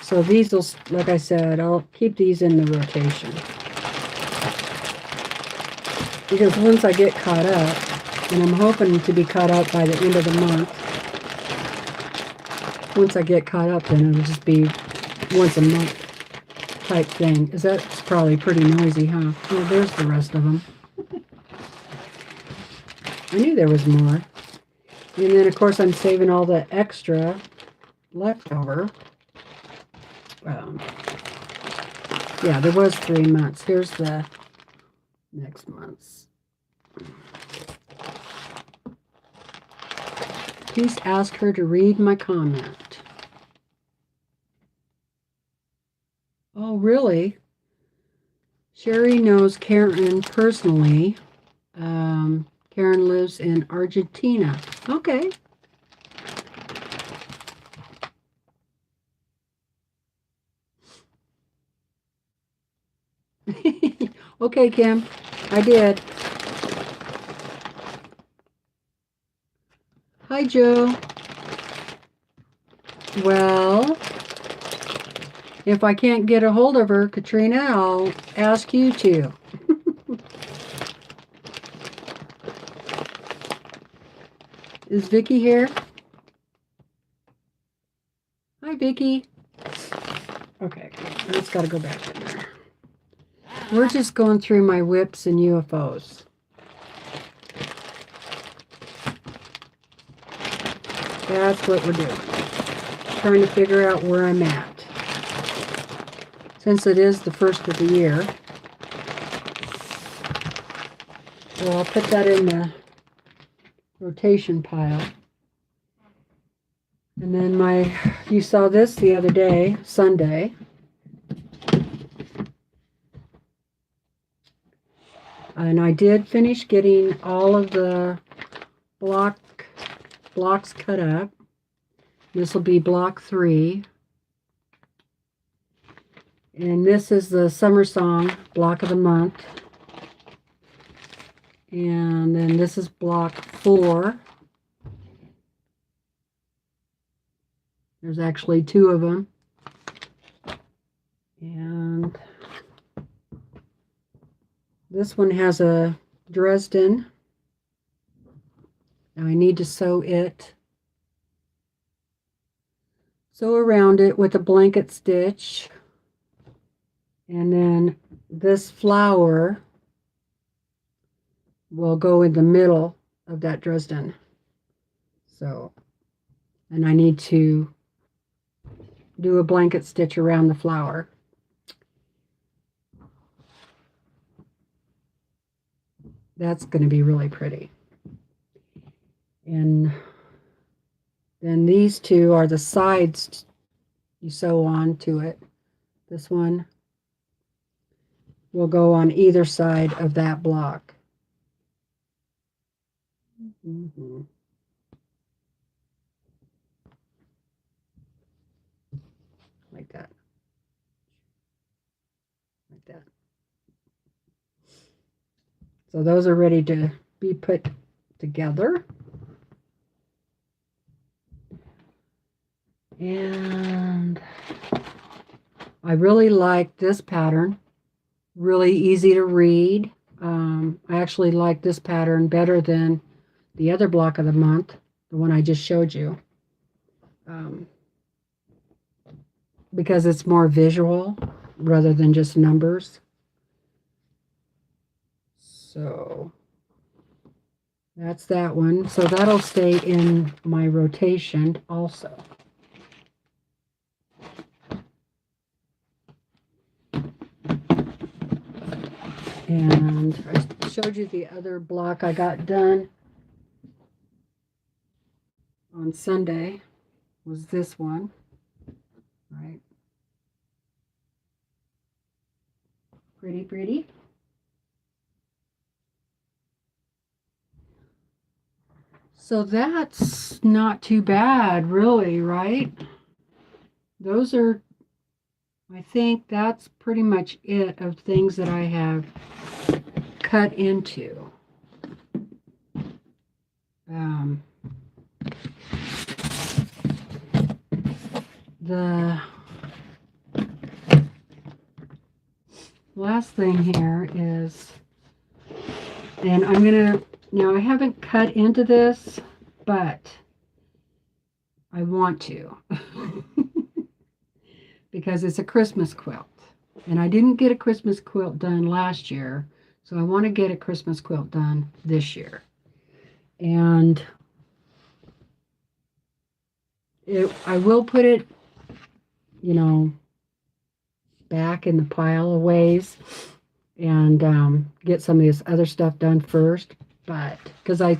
So these will, like I said, I'll keep these in the rotation. Because once I get caught up, and I'm hoping to be caught up by the end of the month, once I get caught up, then it'll just be once a month type thing. That's probably pretty noisy, huh? Oh, there's the rest of them. I knew there was more. And then, of course, I'm saving all the extra leftover. Yeah, there was 3 months. Here's the next month's. Please ask her to read my comment. Oh, really? Sherry knows Karen personally. Karen lives in Argentina. Okay. Okay, Kim. I did. Hi, Joe. Well, if I can't get a hold of her, Katrina, I'll ask you to. Is Vicky here? Hi, Vicky. Okay, I just got to go back in there. We're just going through my whips and UFOs. That's what we're doing. Trying to figure out where I'm at. Since it is the first of the year. So I'll put that in the rotation pile. And then you saw this the other day, Sunday. And I did finish getting all of the blocks cut up. This will be block 3. And this is the Summer Song block of the month. And then this is block 4. There's actually 2 of them. And this one has a Dresden. Now I need to sew around it with a blanket stitch. And then this flower will go in the middle of that Dresden. So, and I need to do a blanket stitch around the flower. That's going to be really pretty. And then these 2 are the sides you sew on to it. This one will go on either side of that block. Like that. Like that. So those are ready to be put together. And I really like this pattern. Really easy to read. I actually like this pattern better than the other block of the month, the one I just showed you. Because it's more visual rather than just numbers. So that's that one. So that'll stay in my rotation also. And I showed you the other block I got done on Sunday was this one, right? Pretty, pretty. So that's not too bad, really, right? Those are, I think that's pretty much it of things that I have cut into. The last thing here is, and I'm gonna, now I haven't cut into this, but I want to because it's a Christmas quilt. And I didn't get a Christmas quilt done last year, so I want to get a Christmas quilt done this year. And I will put it, you know, back in the pile of ways and get some of this other stuff done first. But because I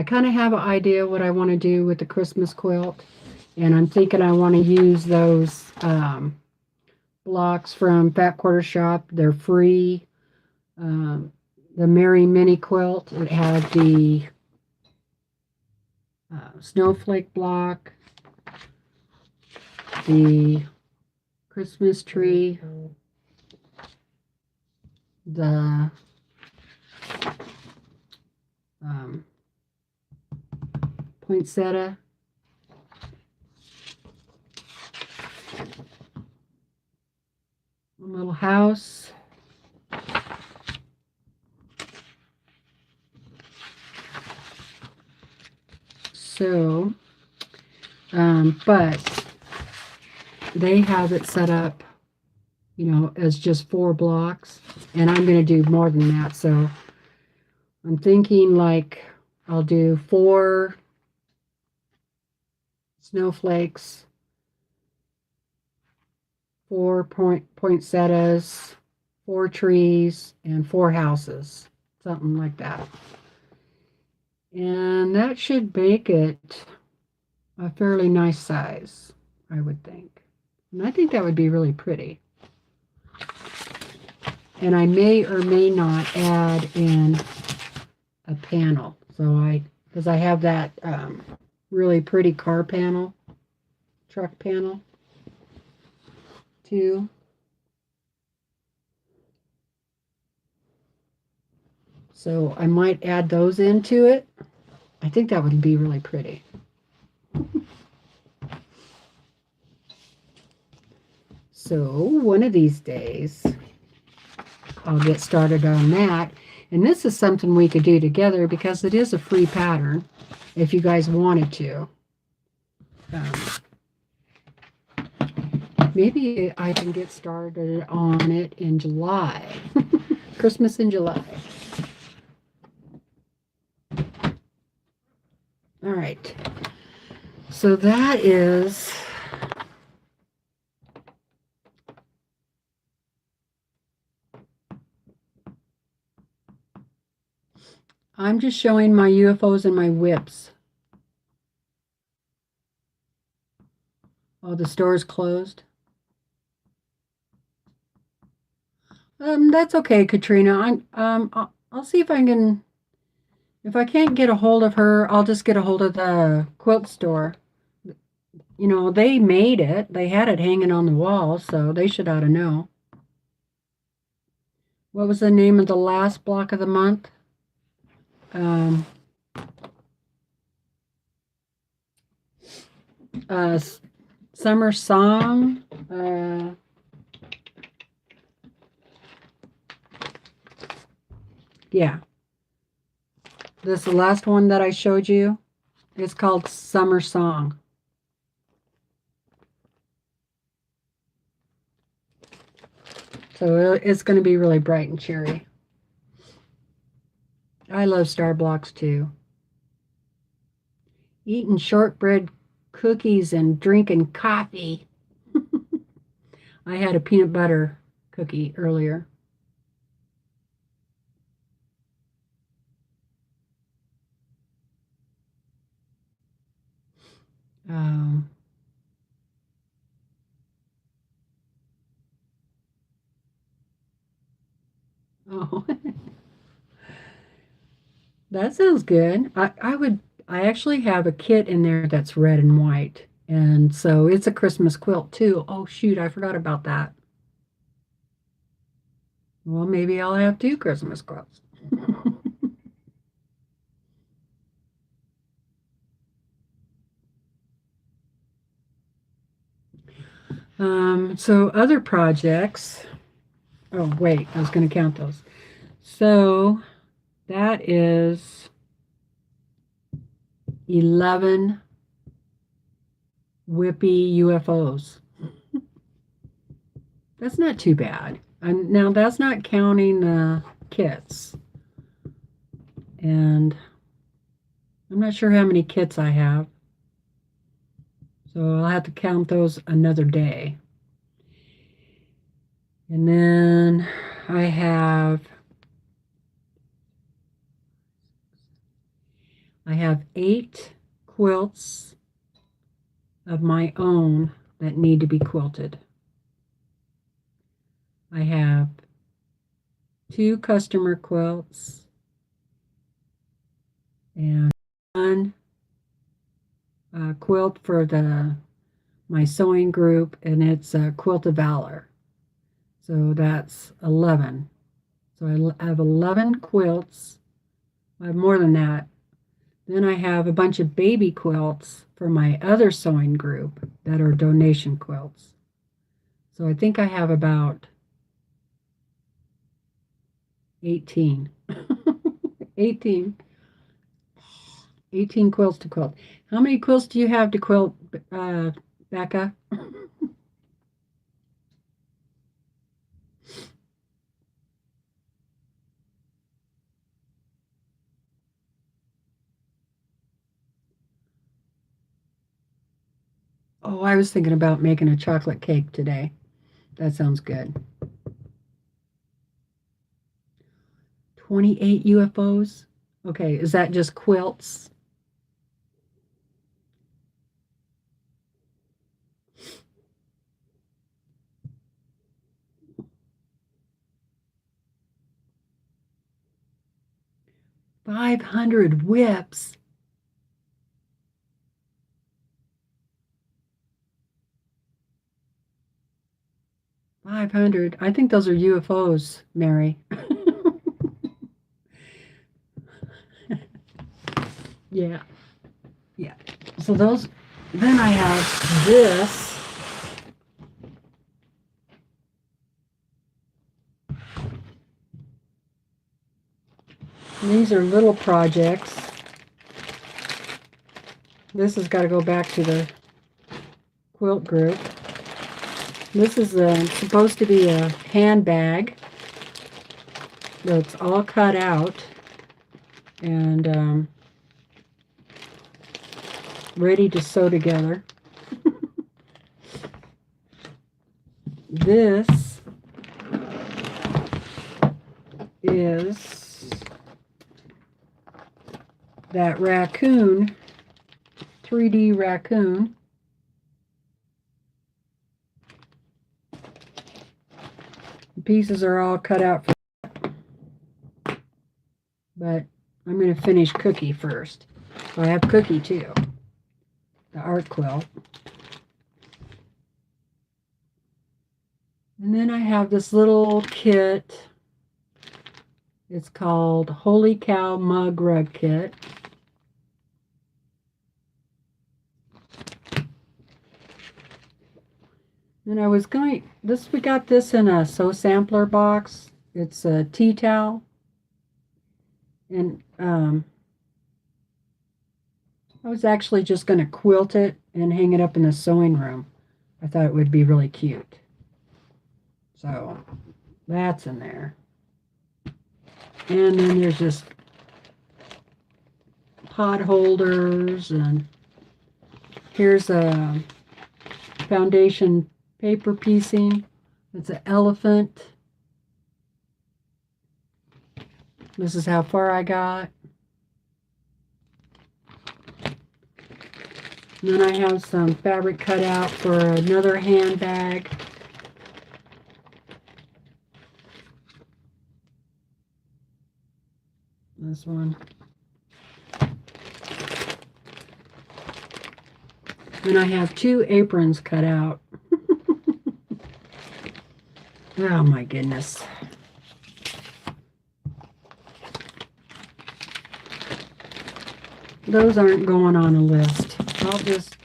kind of have an idea what I want to do with the Christmas quilt, and I'm thinking I want to use those blocks from Fat Quarter Shop. They're free. The Merry Mini quilt. It had the snowflake block, the Christmas tree, the poinsettia, little house. So, but they have it set up, you know, as just 4 blocks, and I'm going to do more than that. So I'm thinking like I'll do 4 snowflakes, 4 poinsettias, 4 trees, and 4 houses, something like that. And that should make it a fairly nice size, I would think. And I think that would be really pretty. And I may or may not add in a panel. So because I have that really pretty car panel, truck panel, too. So I might add those into it. I think that would be really pretty. So one of these days, I'll get started on that. And this is something we could do together because it is a free pattern if you guys wanted to. Maybe I can get started on it in July. Christmas in July. All right. So that is I'm just showing my UFOs and my whips. Oh, the store's closed. That's okay, Katrina. I'll see if I can. If I can't get a hold of her, I'll just get a hold of the quilt store. You know, they made it. They had it hanging on the wall, so they should ought to know. What was the name of the last block of the month? Summer Song. Yeah. This is the last one that I showed you. It's called Summer Song. So it's going to be really bright and cheery. I love star blocks too. Eating shortbread cookies and drinking coffee. I had a peanut butter cookie earlier. Oh, that sounds good. I actually have a kit in there that's red and white. And so it's a Christmas quilt too. Oh, shoot, I forgot about that. Well, maybe I'll have 2 Christmas quilts. So other projects. Oh, wait, I was going to count those. So that is 11 whippy UFOs. That's not too bad. Now, that's not counting the kits. And I'm not sure how many kits I have. So I'll have to count those another day. And then I have 8 quilts of my own that need to be quilted. I have 2 customer quilts and 1 quilt for my sewing group, and it's a Quilt of Valor. So that's 11. So I have 11 quilts. I have more than that. Then I have a bunch of baby quilts for my other sewing group that are donation quilts. So I think I have about 18. 18. 18 quilts to quilt. How many quilts do you have to quilt, Becca? Oh, I was thinking about making a chocolate cake today. That sounds good. 28 UFOs? Okay, is that just quilts? $500 whips. 500. I think those are UFOs, Mary. Yeah. Yeah. So those, then I have this. These are little projects. This has got to go back to the quilt group. This is supposed to be a handbag that's all cut out and ready to sew together. This is that raccoon, 3D raccoon. The pieces are all cut out, but I'm going to finish Cookie first. So I have Cookie too, the art quilt. And then I have this little kit. It's called Holy Cow Mug Rug Kit. And I was going, we got this in a sew sampler box. It's a tea towel. And I was actually just going to quilt it and hang it up in the sewing room. I thought it would be really cute. So that's in there. And then there's just pot holders, and here's a foundation paper piecing. It's an elephant. This is how far I got. And then I have some fabric cut out for another handbag. This one. And I have 2 aprons cut out. Oh my goodness. Those aren't going on a list. I'll just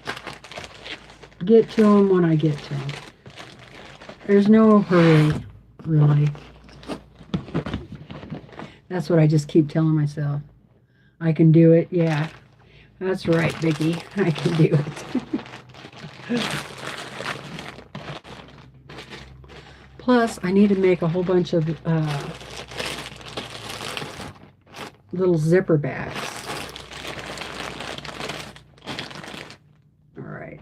get to them when I get to them. There's no hurry, really. That's what I just keep telling myself. I can do it. Yeah, that's right, Vicki. I can do it. Plus, I need to make a whole bunch of little zipper bags. All right.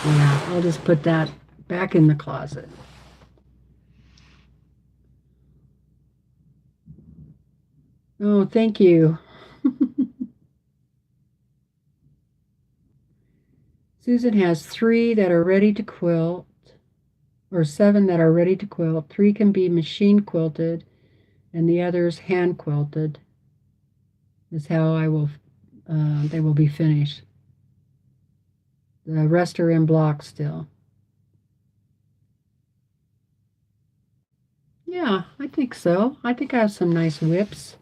Yeah, I'll just put that back in the closet. Oh, thank you. Susan has 3 that are ready to quilt, or 7 that are ready to quilt. 3 can be machine quilted, and the others hand quilted. Is how they will be finished. The rest are in blocks still. Yeah, I think so. I think I have some nice whips.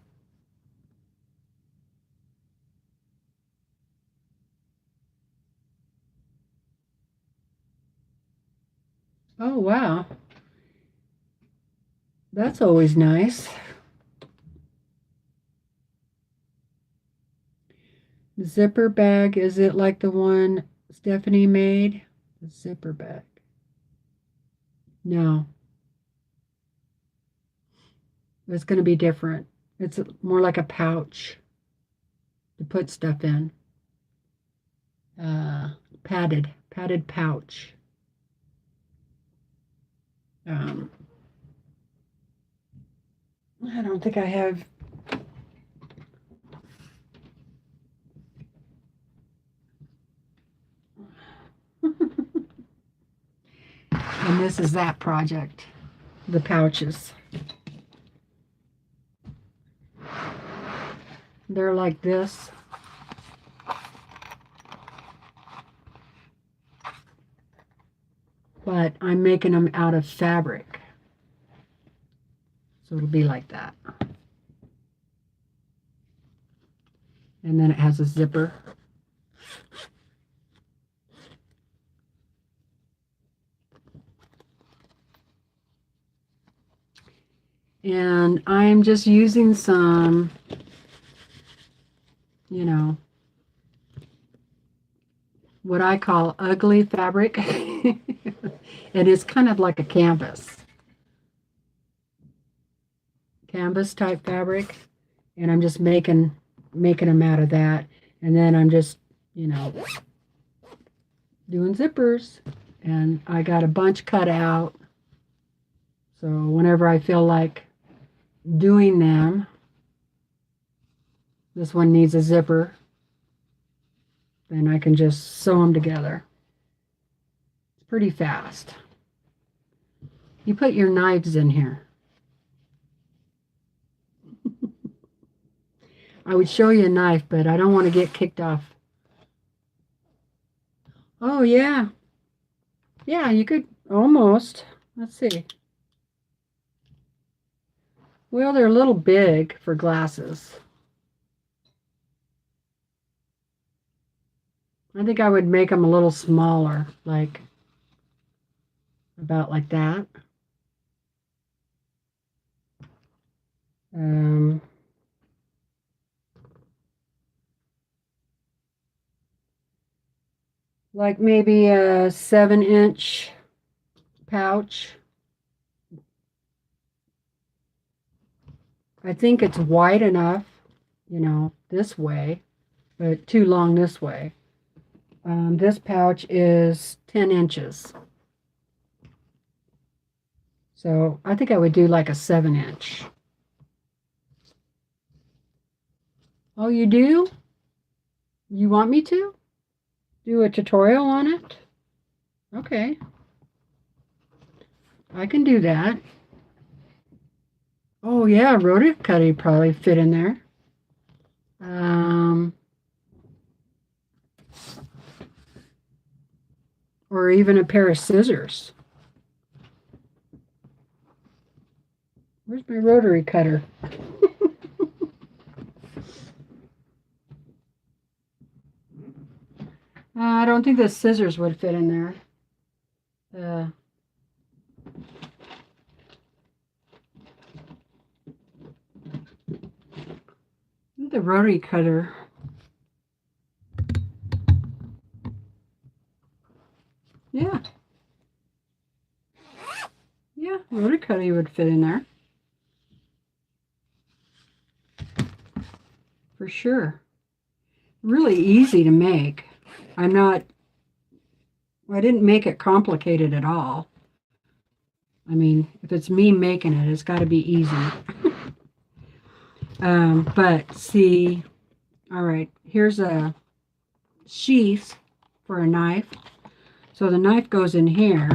Oh, wow. That's always nice. The zipper bag, is it like the one Stephanie made? The zipper bag. No, it's going to be different. It's more like a pouch to put stuff in. Padded pouch. I don't think I have. And this is that project, the pouches. They're like this. But I'm making them out of fabric. So it'll be like that. And then it has a zipper. And I'm just using some, you know, what I call ugly fabric. And it's kind of like a canvas type fabric. And I'm just making them out of that. And then I'm just, you know, doing zippers. And I got a bunch cut out. So whenever I feel like doing them, this one needs a zipper, then I can just sew them together. It's pretty fast. You put your knives in here. I would show you a knife, but I don't want to get kicked off. Oh, yeah. Yeah, you could almost. Let's see. Well, they're a little big for glasses. I think I would make them a little smaller, like about like that. Like maybe a 7-inch pouch. I think it's wide enough, you know, this way, but too long this way. This pouch is 10 inches. So I think I would do like a 7-inch. Oh, you do? You want me to do a tutorial on it? Okay. I can do that. Oh yeah, rotary cutting probably fit in there. Or even a pair of scissors. Where's my rotary cutter? I don't think the scissors would fit in there. The rotary cutter. Yeah. Yeah, rotary cutter would fit in there. For sure. Really easy to make. I didn't make it complicated at all. I mean, if it's me making it, it's got to be easy. But see, all right, here's a sheath for a knife. So the knife goes in here,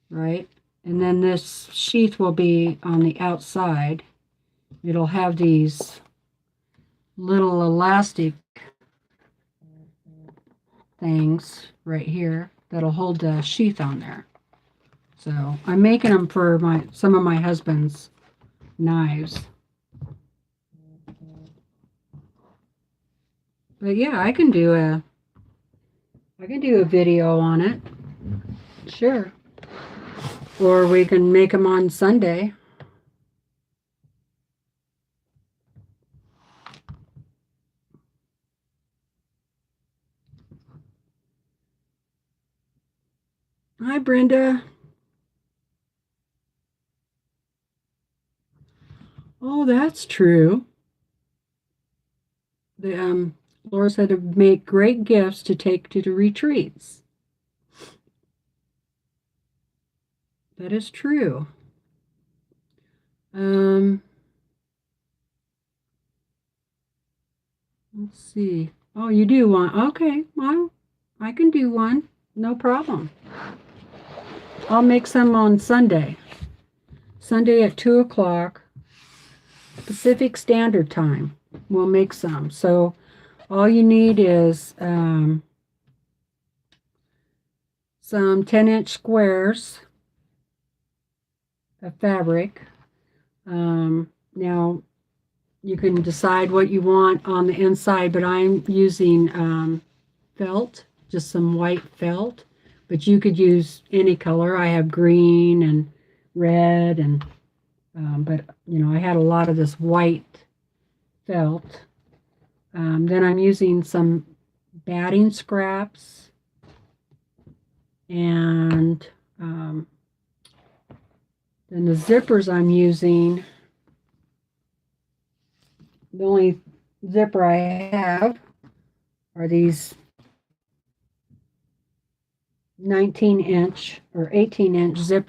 right? And then this sheath will be on the outside. It'll have these little elastic things right here that'll hold the sheath on there. So I'm making them for some of my husband's knives. But yeah, I can do a video on it. Sure. Or we can make them on Sunday. Hi, Brenda. Oh, that's true. The Laura said to make great gifts to take to the retreats. That is true. Let's see. Oh, you do one. Okay, well, I can do one. No problem. I'll make some on Sunday. Sunday at 2 o'clock Pacific Standard Time. We'll make some. So all you need is some 10-inch squares of fabric. Now, you can decide what you want on the inside, but I'm using felt, just some white felt. But you could use any color. I have green and red, and but you know, I had a lot of this white felt. Then I'm using some batting scraps, and then the zippers I'm using, the only zipper I have are these 19-inch or 18-inch zippers.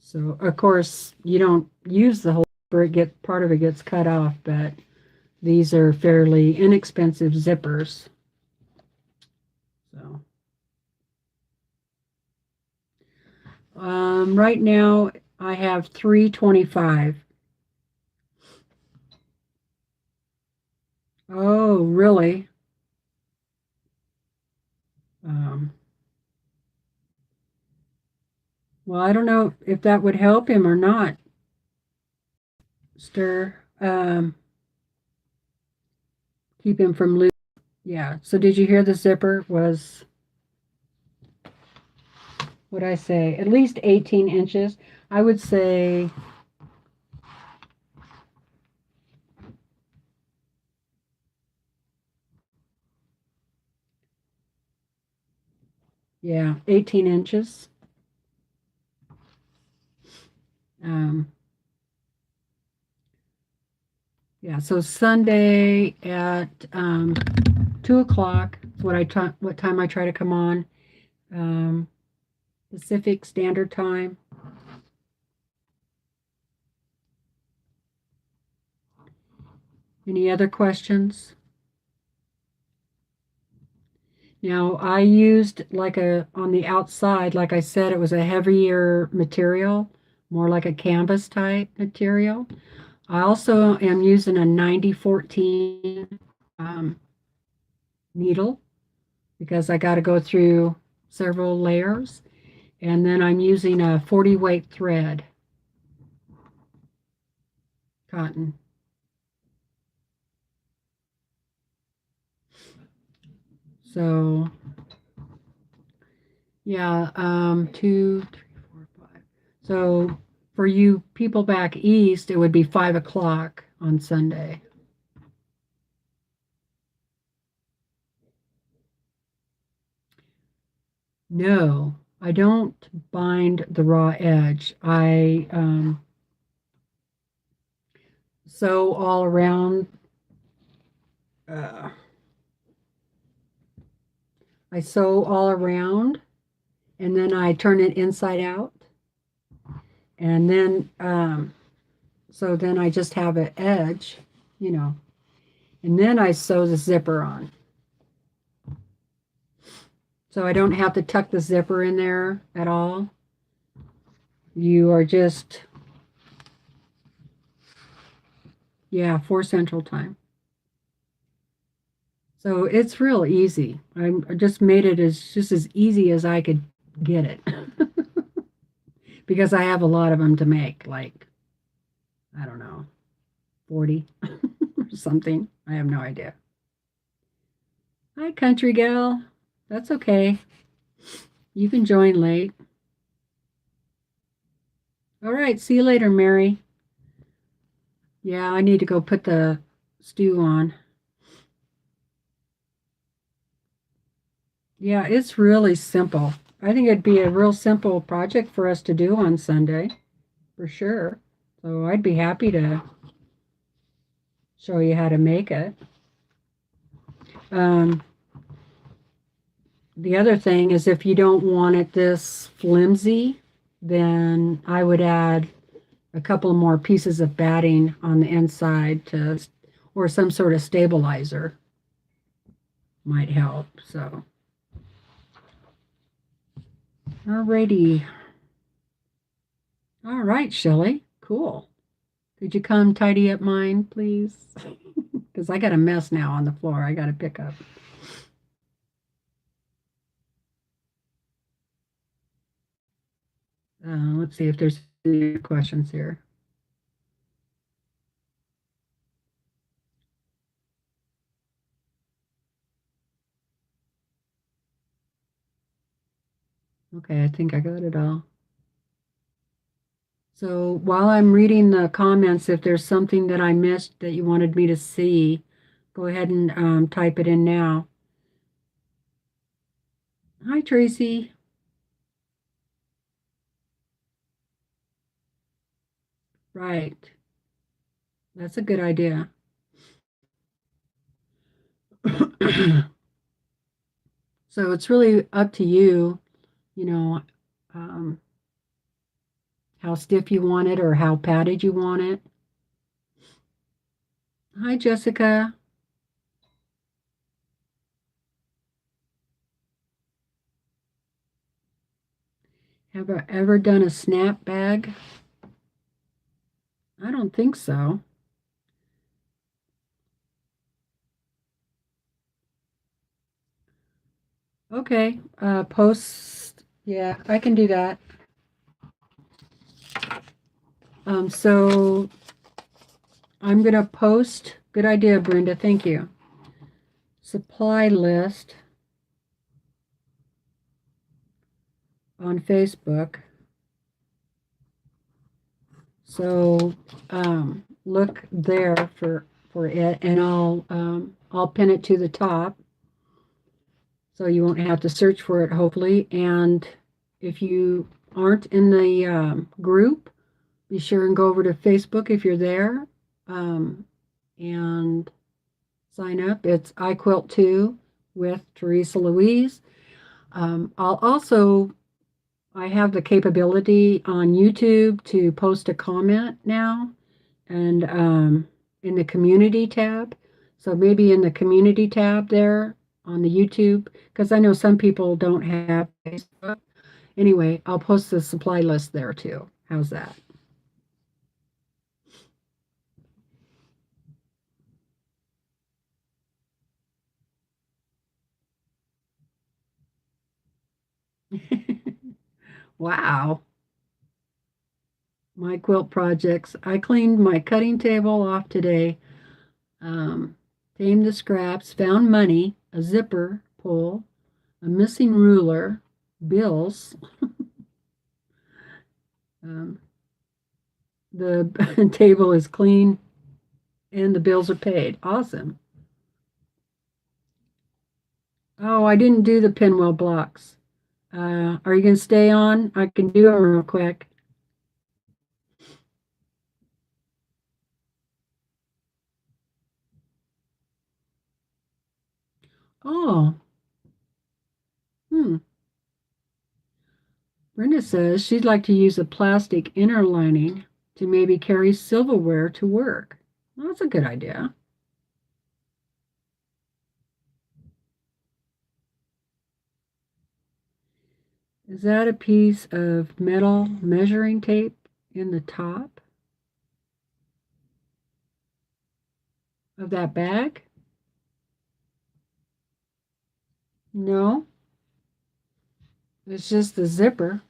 So of course you don't use the whole zipper, part of it gets cut off, but these are fairly inexpensive zippers. So right now I have 325. Oh, really? Well, I don't know if that would help him or not. Stir, keep him from losing. Yeah. So did you hear the zipper was, what I say, at least 18 inches? I would say, yeah, 18 inches. Yeah, so Sunday at 2 o'clock is what time I try to come on. Pacific Standard Time. Any other questions? Now, I used on the outside, like I said, it was a heavier material, more like a canvas type material. I also am using a 9014 needle because I got to go through several layers. And then I'm using a 40 weight thread, cotton. So, yeah, 2, 3, 4, 5. So for you people back east, it would be 5 o'clock on Sunday. No, I don't bind the raw edge. I sew all around. I sew all around, and then I turn it inside out. And then, so then I just have an edge, you know, and then I sew the zipper on. So I don't have to tuck the zipper in there at all. You are just, yeah, 4 Central Time. So it's real easy. I just made it just as easy as I could get it. Because I have a lot of them to make, like, I don't know, 40 or something. I have no idea. Hi, country gal. That's okay. You can join late. All right, see you later, Mary. Yeah, I need to go put the stew on. Yeah, it's really simple. I think it'd be a real simple project for us to do on Sunday, for sure. So I'd be happy to show you how to make it. Um, the other thing is if you don't want it this flimsy, then I would add a couple more pieces of batting on the inside to, or some sort of stabilizer might help. So, alrighty. All right, Shelley. Cool. Could you come tidy up mine, please? Because I got a mess now on the floor. I got to pick up. Let's see if there's any questions here. Okay, I think I got it all. So while I'm reading the comments, if there's something that I missed that you wanted me to see, go ahead and type it in now. Hi, Tracy. Right. That's a good idea. So it's really up to you, you know, um, how stiff you want it or how padded you want it. Hi, Jessica. Have I ever done a snap bag? I don't think so. Okay, post. Yeah, I can do that. So I'm gonna post. Good idea, Brenda. Thank you. Supply list on Facebook. So look there for it, and I'll pin it to the top, so you won't have to search for it. Hopefully, and if you aren't in the group, be sure and go over to Facebook if you're there, and sign up. It's I Quilt 2 with TeresaLouise. I'll also I have the capability on YouTube to post a comment now and in the community tab. So maybe in the community tab there on the YouTube, because I know some people don't have Facebook. Anyway, I'll post the supply list there too. How's that? Wow. My quilt projects. I cleaned my cutting table off today, tamed the scraps, found money, a zipper pull, a missing ruler, bills. Um, the table is clean and the bills are paid. Awesome. Oh, I didn't do the pinwheel blocks. Are you going to stay on? I can do them real quick. Oh, hmm. Brenda says she'd like to use a plastic inner lining to maybe carry silverware to work. Well, that's a good idea. Is that a piece of metal measuring tape in the top of that bag? No, it's just the zipper.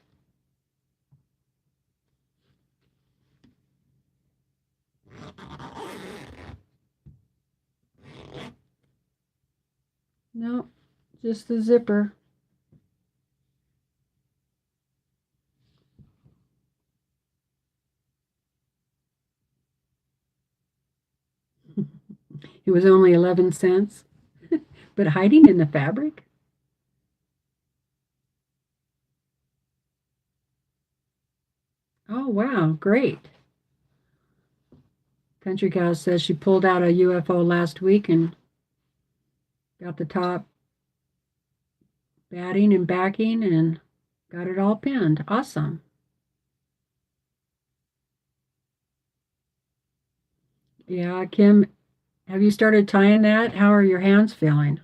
No, just the zipper. It was only 11 cents, but hiding in the fabric? Oh, wow, great. Country Cow says she pulled out a UFO last week and got the top batting and backing and got it all pinned. Awesome. Yeah, Kim, have you started tying that? How are your hands feeling?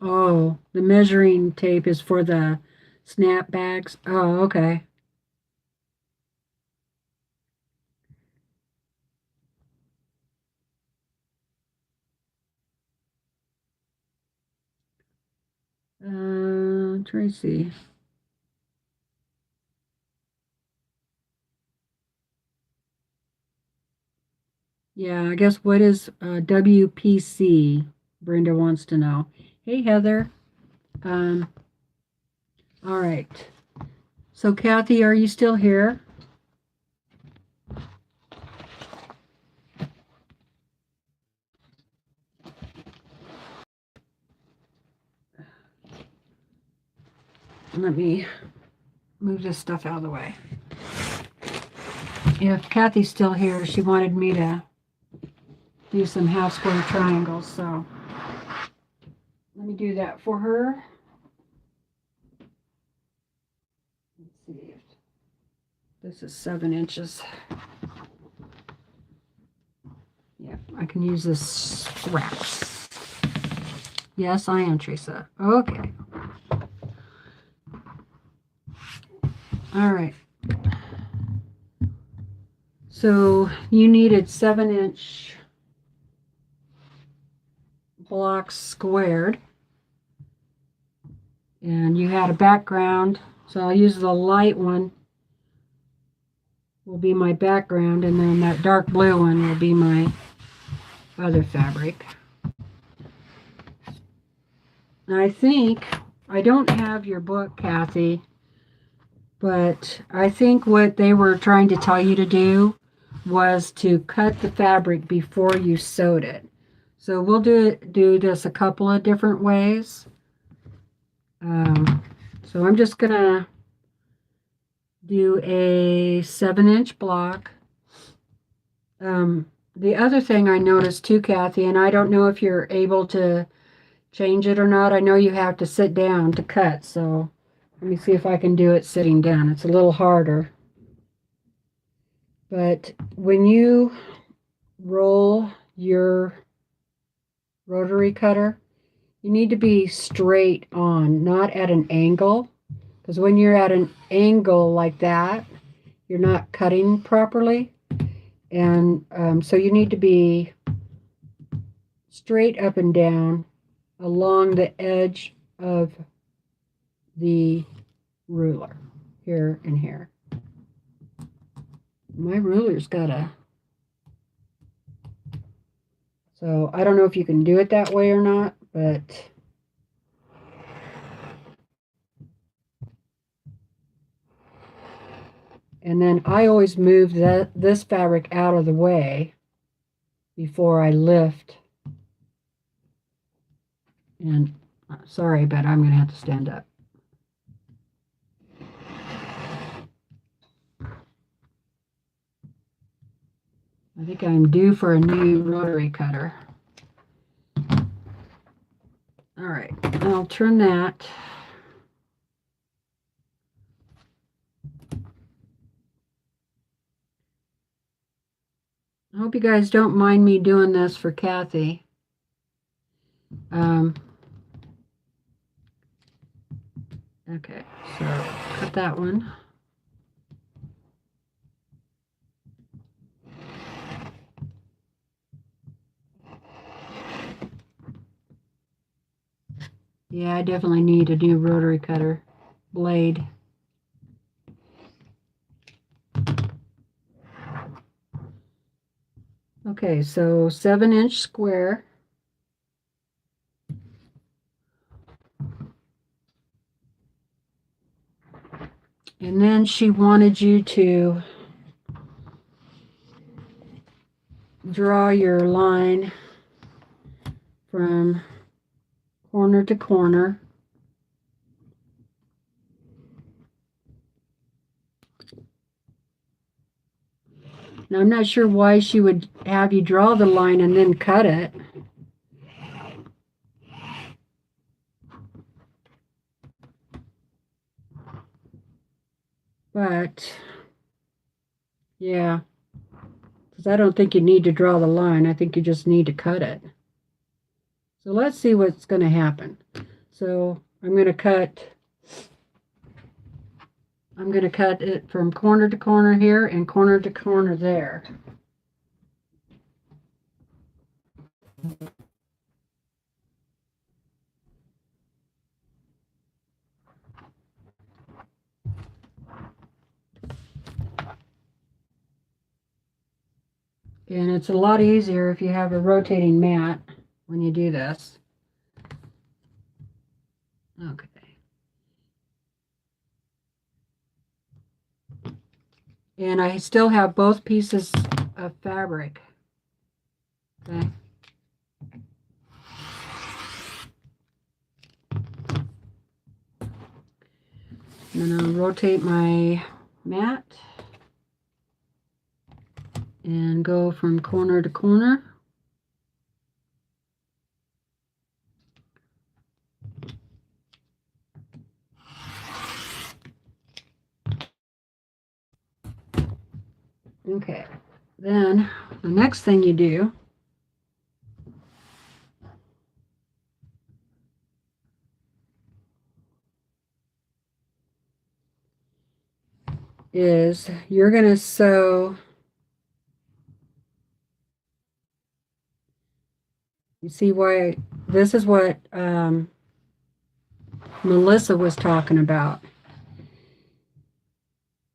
Oh, the measuring tape is for the snap bags. Oh, okay. Tracy. Yeah, I guess what is WPC? Brenda wants to know. Hey, Heather. Um, all right. So, Kathy, are you still here? Let me move this stuff out of the way. If Kathy's still here, she wanted me to do some half square triangles, so let me do that for her. Let's see. This is 7 inches. Yeah, I can use this scrap. Yes, I am, Teresa. Okay. All right. So you needed 7-inch blocks squared. And you had a background. So I'll use the light one will be my background, and then that dark blue one will be my other fabric. And I think, I don't have your book, Kathy, but I think what they were trying to tell you to do was to cut the fabric before you sewed it. So we'll do this a couple of different ways. So I'm just going to do a 7-inch block. The other thing I noticed too, Kathy, and I don't know if you're able to change it or not. I know you have to sit down to cut, so let me see if I can do it sitting down. It's a little harder. But when you roll your rotary cutter, you need to be straight on, not at an angle. Because when you're at an angle like that, you're not cutting properly. And so you need to be straight up and down along the edge of the ruler, here and here. My ruler's got a... So I don't know if you can do it that way or not, but... And then I always move this fabric out of the way before I lift. And sorry, but I'm going to have to stand up. I think I'm due for a new rotary cutter. All right, I'll turn that. I hope you guys don't mind me doing this for Kathy. Okay, so cut that one. Yeah, I definitely need a new rotary cutter blade. Okay, so 7-inch square. And then she wanted you to draw your line from corner to corner. Now, I'm not sure why she would have you draw the line and then cut it. But, yeah, because I don't think you need to draw the line. I think you just need to cut it. So let's see what's going to happen. So I'm going to cut it from corner to corner here and corner to corner there. And it's a lot easier if you have a rotating mat when you do this. Okay. And I still have both pieces of fabric. Okay. And then I'll rotate my mat and go from corner to corner. Okay, then the next thing you do is you're going to sew. You see why this is what Melissa was talking about.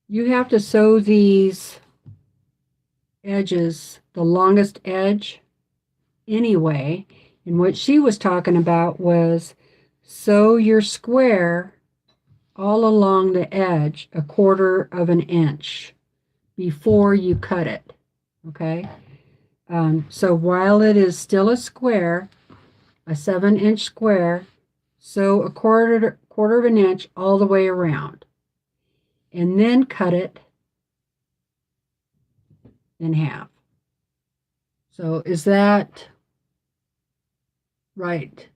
You have to sew these edges, the longest edge anyway. And what she was talking about was sew your square all along the edge, 1/4 of an inch before you cut it. Okay. So while it is still a square, a 7-inch square, sew 1/4 of an inch all the way around, and then cut it in half. So is that right?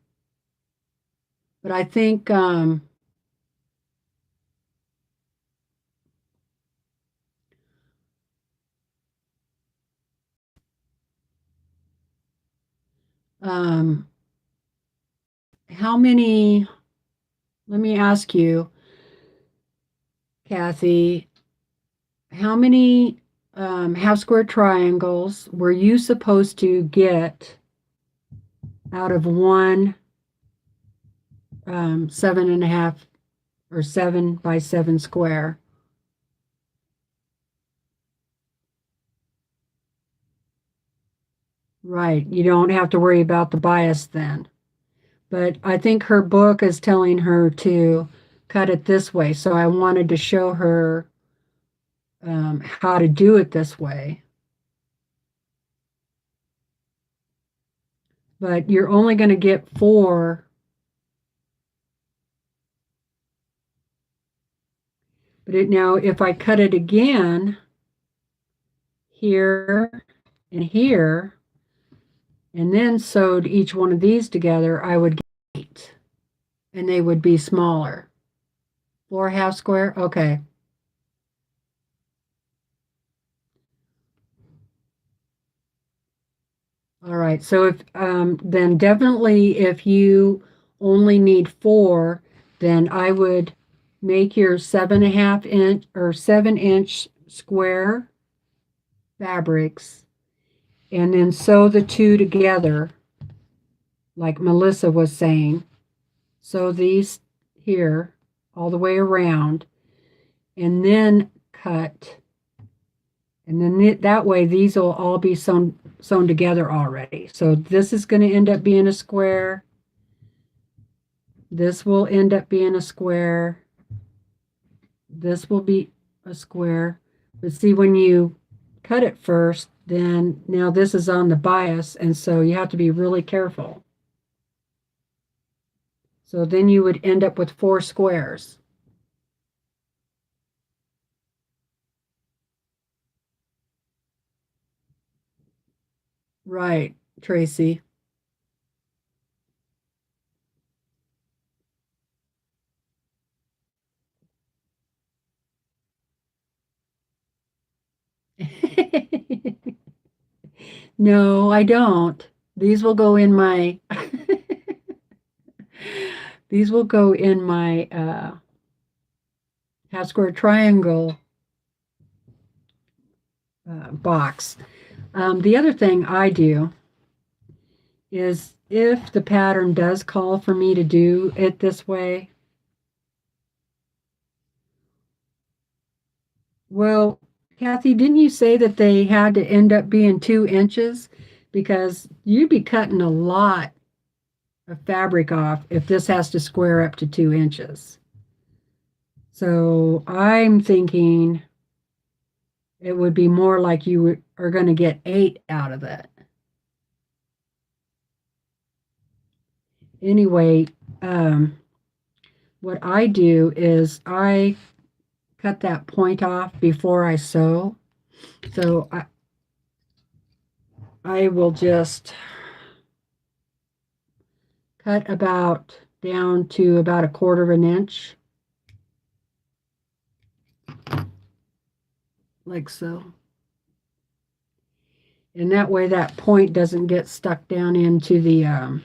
But I think how many, let me ask you, Kathy, how many half square triangles were you supposed to get out of one 7.5 or 7 by 7 square? Right, you don't have to worry about the bias then. But I think her book is telling her to cut it this way. So I wanted to show her how to do it this way. But you're only going to get 4. But now if I cut it again here and here, and then sewed each one of these together, I would get 8. And they would be smaller. 4 half square? Okay. All right. So if then definitely if you only need 4, then I would make your 7.5 inch or 7-inch square fabrics and then sew the two together like Melissa was saying. Sew these here all the way around and then cut, and then that way these will all be sewn together already. So this is going to end up being a square. This will end up being a square. this will be a square. But see, when you cut it first, then now this is on the bias, and so you have to be really careful. So then you would end up with 4 squares. Right, Tracy. No, I don't. These will go in my these will go in my half square triangle box. The other thing I do is if the pattern does call for me to do it this way, well, Kathy, didn't you say that they had to end up being 2 inches? Because you'd be cutting a lot of fabric off if this has to square up to 2 inches. So I'm thinking it would be more like you are going to get 8 out of it. Anyway, what I do is I cut that point off before I sew. So I will just cut about down to about 1/4 of an inch, like so. And that way that point doesn't get stuck down into the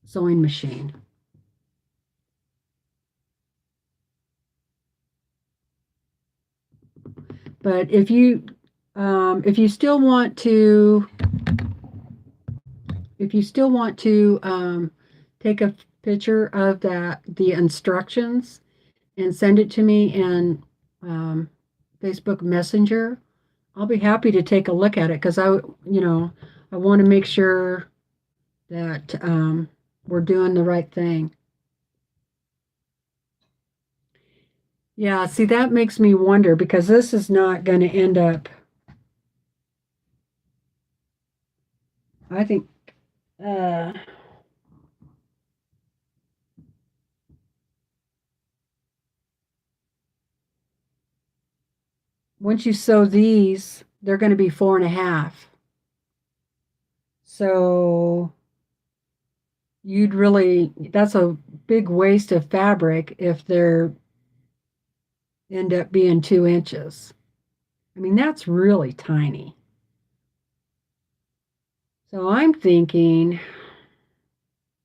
sewing machine. But if you still want to take a picture of the instructions and send it to me in Facebook Messenger, I'll be happy to take a look at it because I want to make sure that we're doing the right thing. Yeah, see, that makes me wonder because this is not going to end up, I think, once you sew these, they're going to be 4.5. So that's a big waste of fabric if they're end up being 2 inches. I mean, that's really tiny. So I'm thinking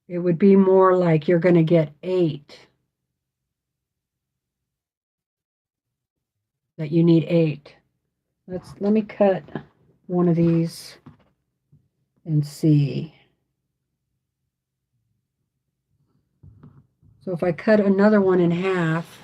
it would be more like you're going to get 8. That you need 8. Let me cut one of these and see. So if I cut another one in half,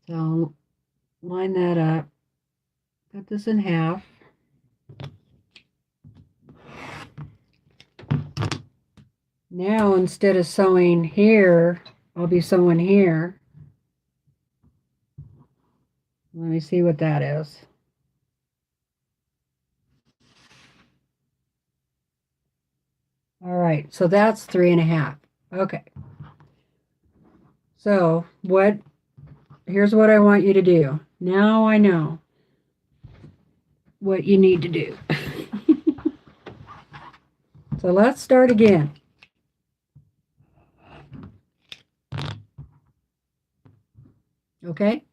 so line that up, cut this in half. Now instead of sewing here, I'll be sewing here. Let me see what that is. All right, so that's 3.5. Okay. So here's what I want you to do. Now I know what you need to do. So let's start again. Okay?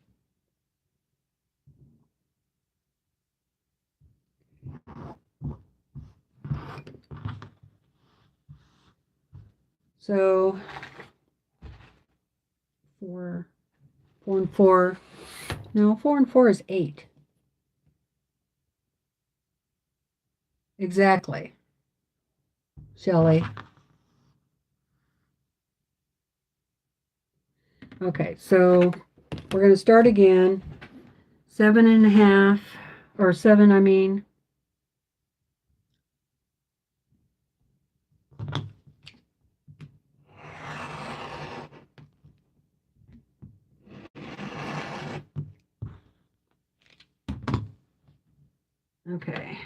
So 4 and 4. No, 4 and 4 is 8. Exactly, Shelley. Okay, so we're going to start again. 7.5, or 7, I mean. Okay.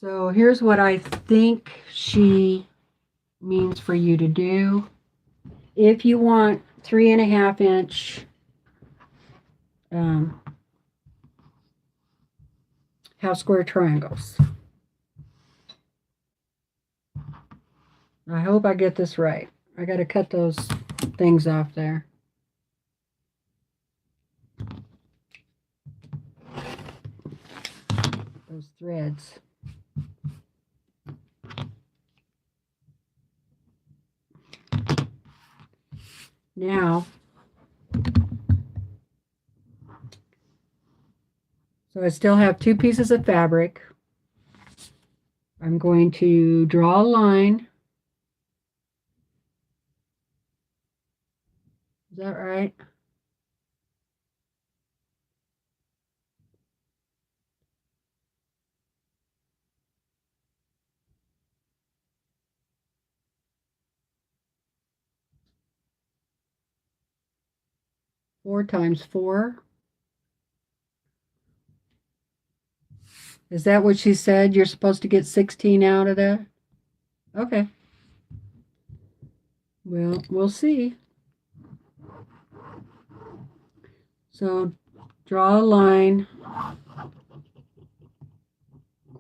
So here's what I think she means for you to do. If you want 3.5-inch half square triangles. I hope I get this right. I got to cut those things off there. Those threads. Now, so I still have 2 pieces of fabric. I'm going to draw a line. Is that right? Four times 4. Is that what she said? You're supposed to get 16 out of that? Okay. Well, we'll see. So draw a line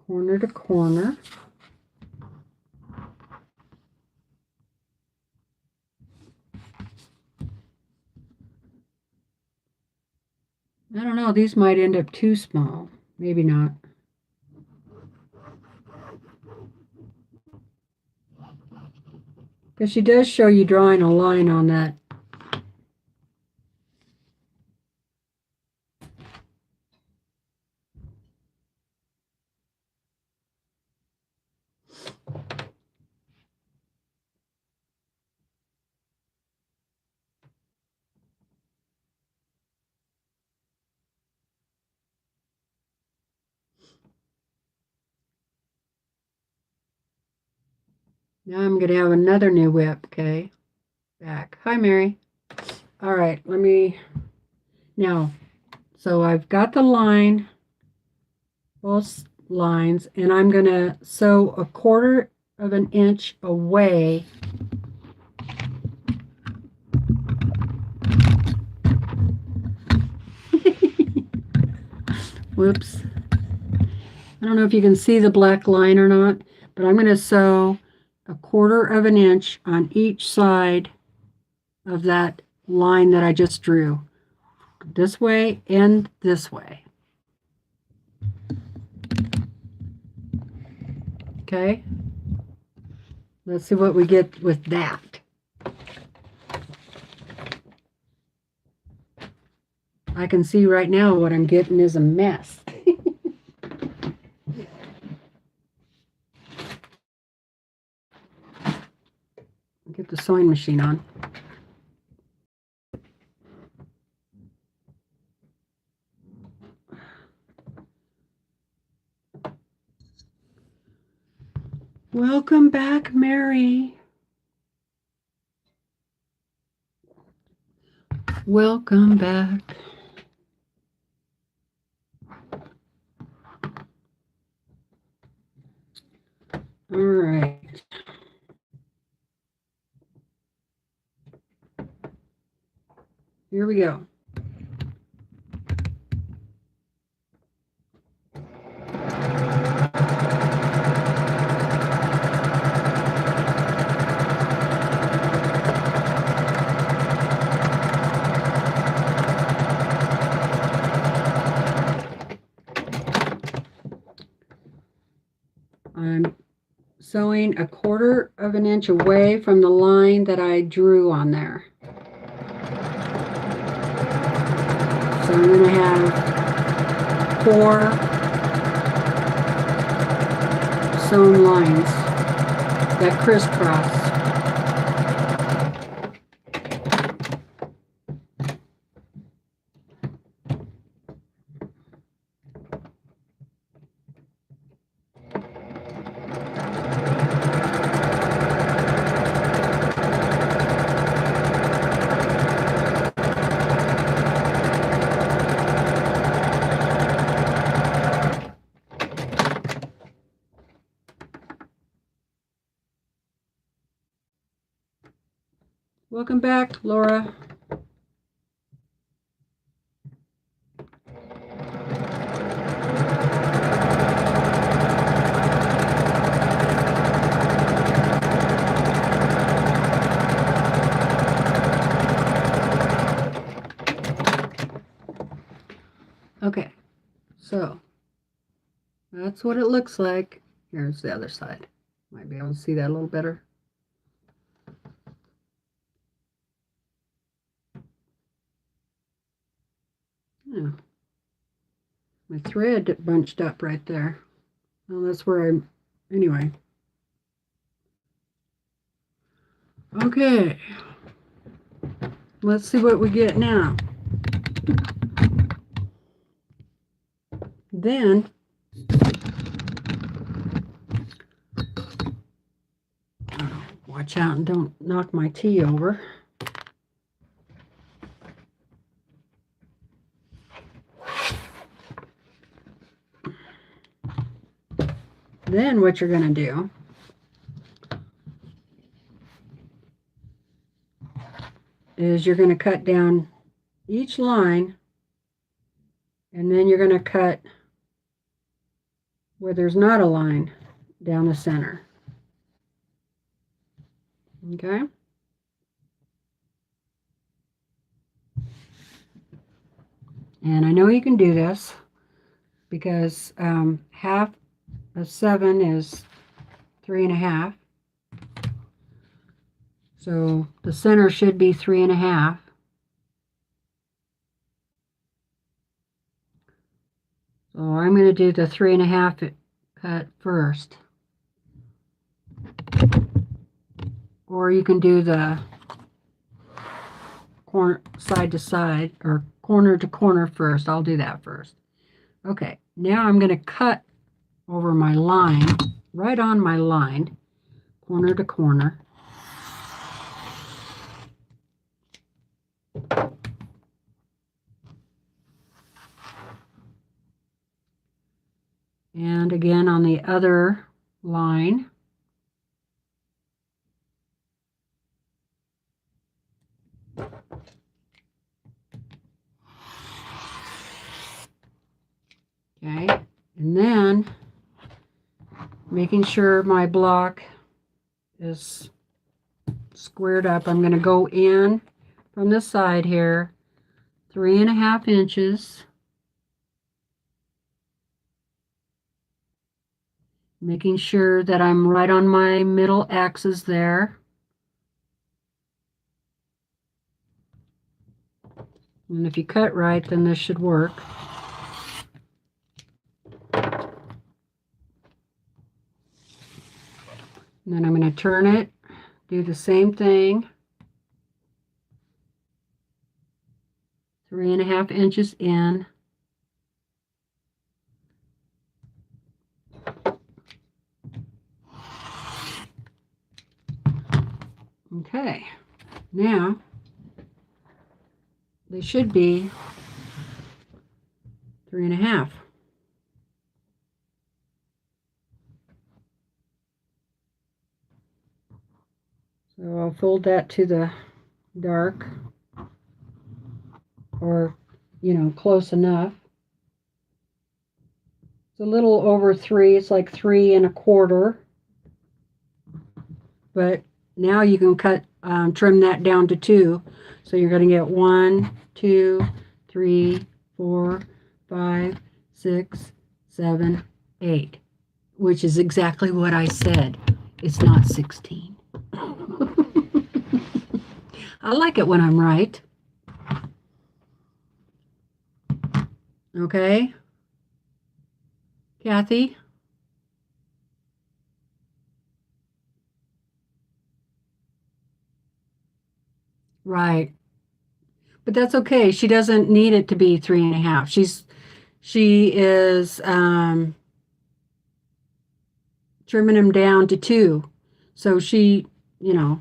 corner to corner. I don't know, these might end up too small. Maybe not. Because she does show you drawing a line on that. Now I'm going to have another new whip, okay? Back. Hi, Mary. All right, let me... Now, so I've got the line, both lines, and I'm going to sew 1/4 inch away. Whoops. I don't know if you can see the black line or not, but I'm going to sew 1/4 inch on each side of that line that I just drew. This way and this way. Okay? Let's see what we get with that. I can see right now what I'm getting is a mess. Get the sewing machine on. Welcome back, Mary. Welcome back. All right. Here we go. I'm sewing 1/4 inch away from the line that I drew on there. So I'm going to have 4 own lines that crisscross. Welcome back, Laura. Okay, so that's what it looks like. Here's the other side. Might be able to see that a little better. Yeah. My thread bunched up right there. Well, that's where I'm, anyway. Okay. Let's see what we get now. Then, watch out and don't knock my tea over. Then what you're going to do is you're going to cut down each line, and then you're going to cut where there's not a line down the center. Okay? And I know you can do this because half of 7 is 3.5. So the center should be 3.5. So I'm going to do the 3.5 cut first. Or you can do the corner side to side or corner to corner first. I'll do that first. Okay, now I'm going to cut over my line, right on my line, corner to corner. And again on the other line. Okay, and then making sure my block is squared up, I'm going to go in from the side here 3.5 inches, making sure that I'm right on my middle axis there. And if you cut right, then this should work. And then I'm going to turn it, do the same thing, 3.5 inches in. Okay, now they should be 3.5. So I'll fold that to the dark, or, close enough. It's a little over 3. It's like 3.25. But now you can trim that down to 2. So you're going to get 1, 2, 3, 4, 5, 6, 7, 8, which is exactly what I said. It's not 16. I like it when I'm right. Okay, Kathy? Right. But that's okay. She doesn't need it to be 3.5. She is trimming them down to 2. So you know,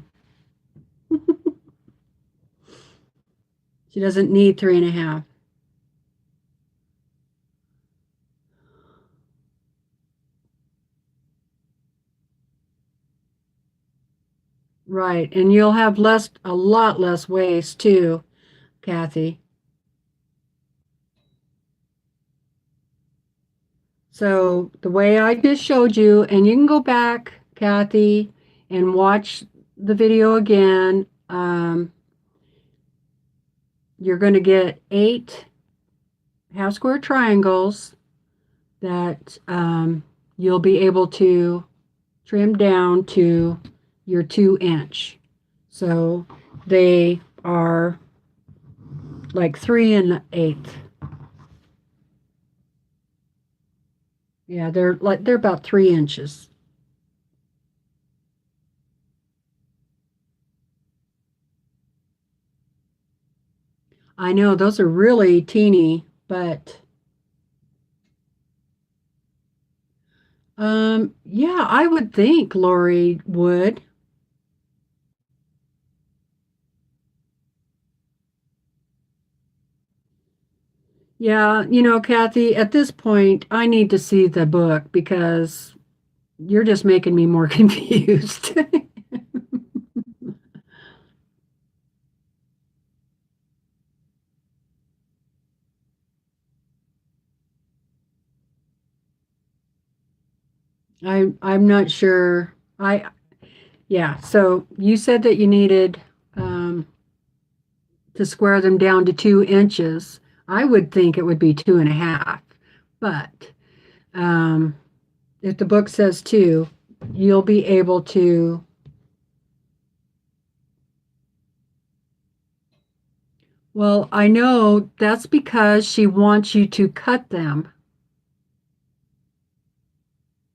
she doesn't need 3.5. Right. And you'll have a lot less waste too, Kathy. So the way I just showed you, and you can go back, Kathy, and watch the video again. You're going to get 8 half square triangles that you'll be able to trim down to your 2 inch. So they are like 3 1/8. Yeah, they're about 3 inches. I know those are really teeny, but yeah, I would think Lori would. Yeah, Kathy, at this point, I need to see the book because you're just making me more confused. I'm not sure. Yeah, so you said that you needed um, to square them down to 2 inches. I would think it would be 2.5, but um, if the book says 2, you'll be able to. Well, I know that's because she wants you to cut them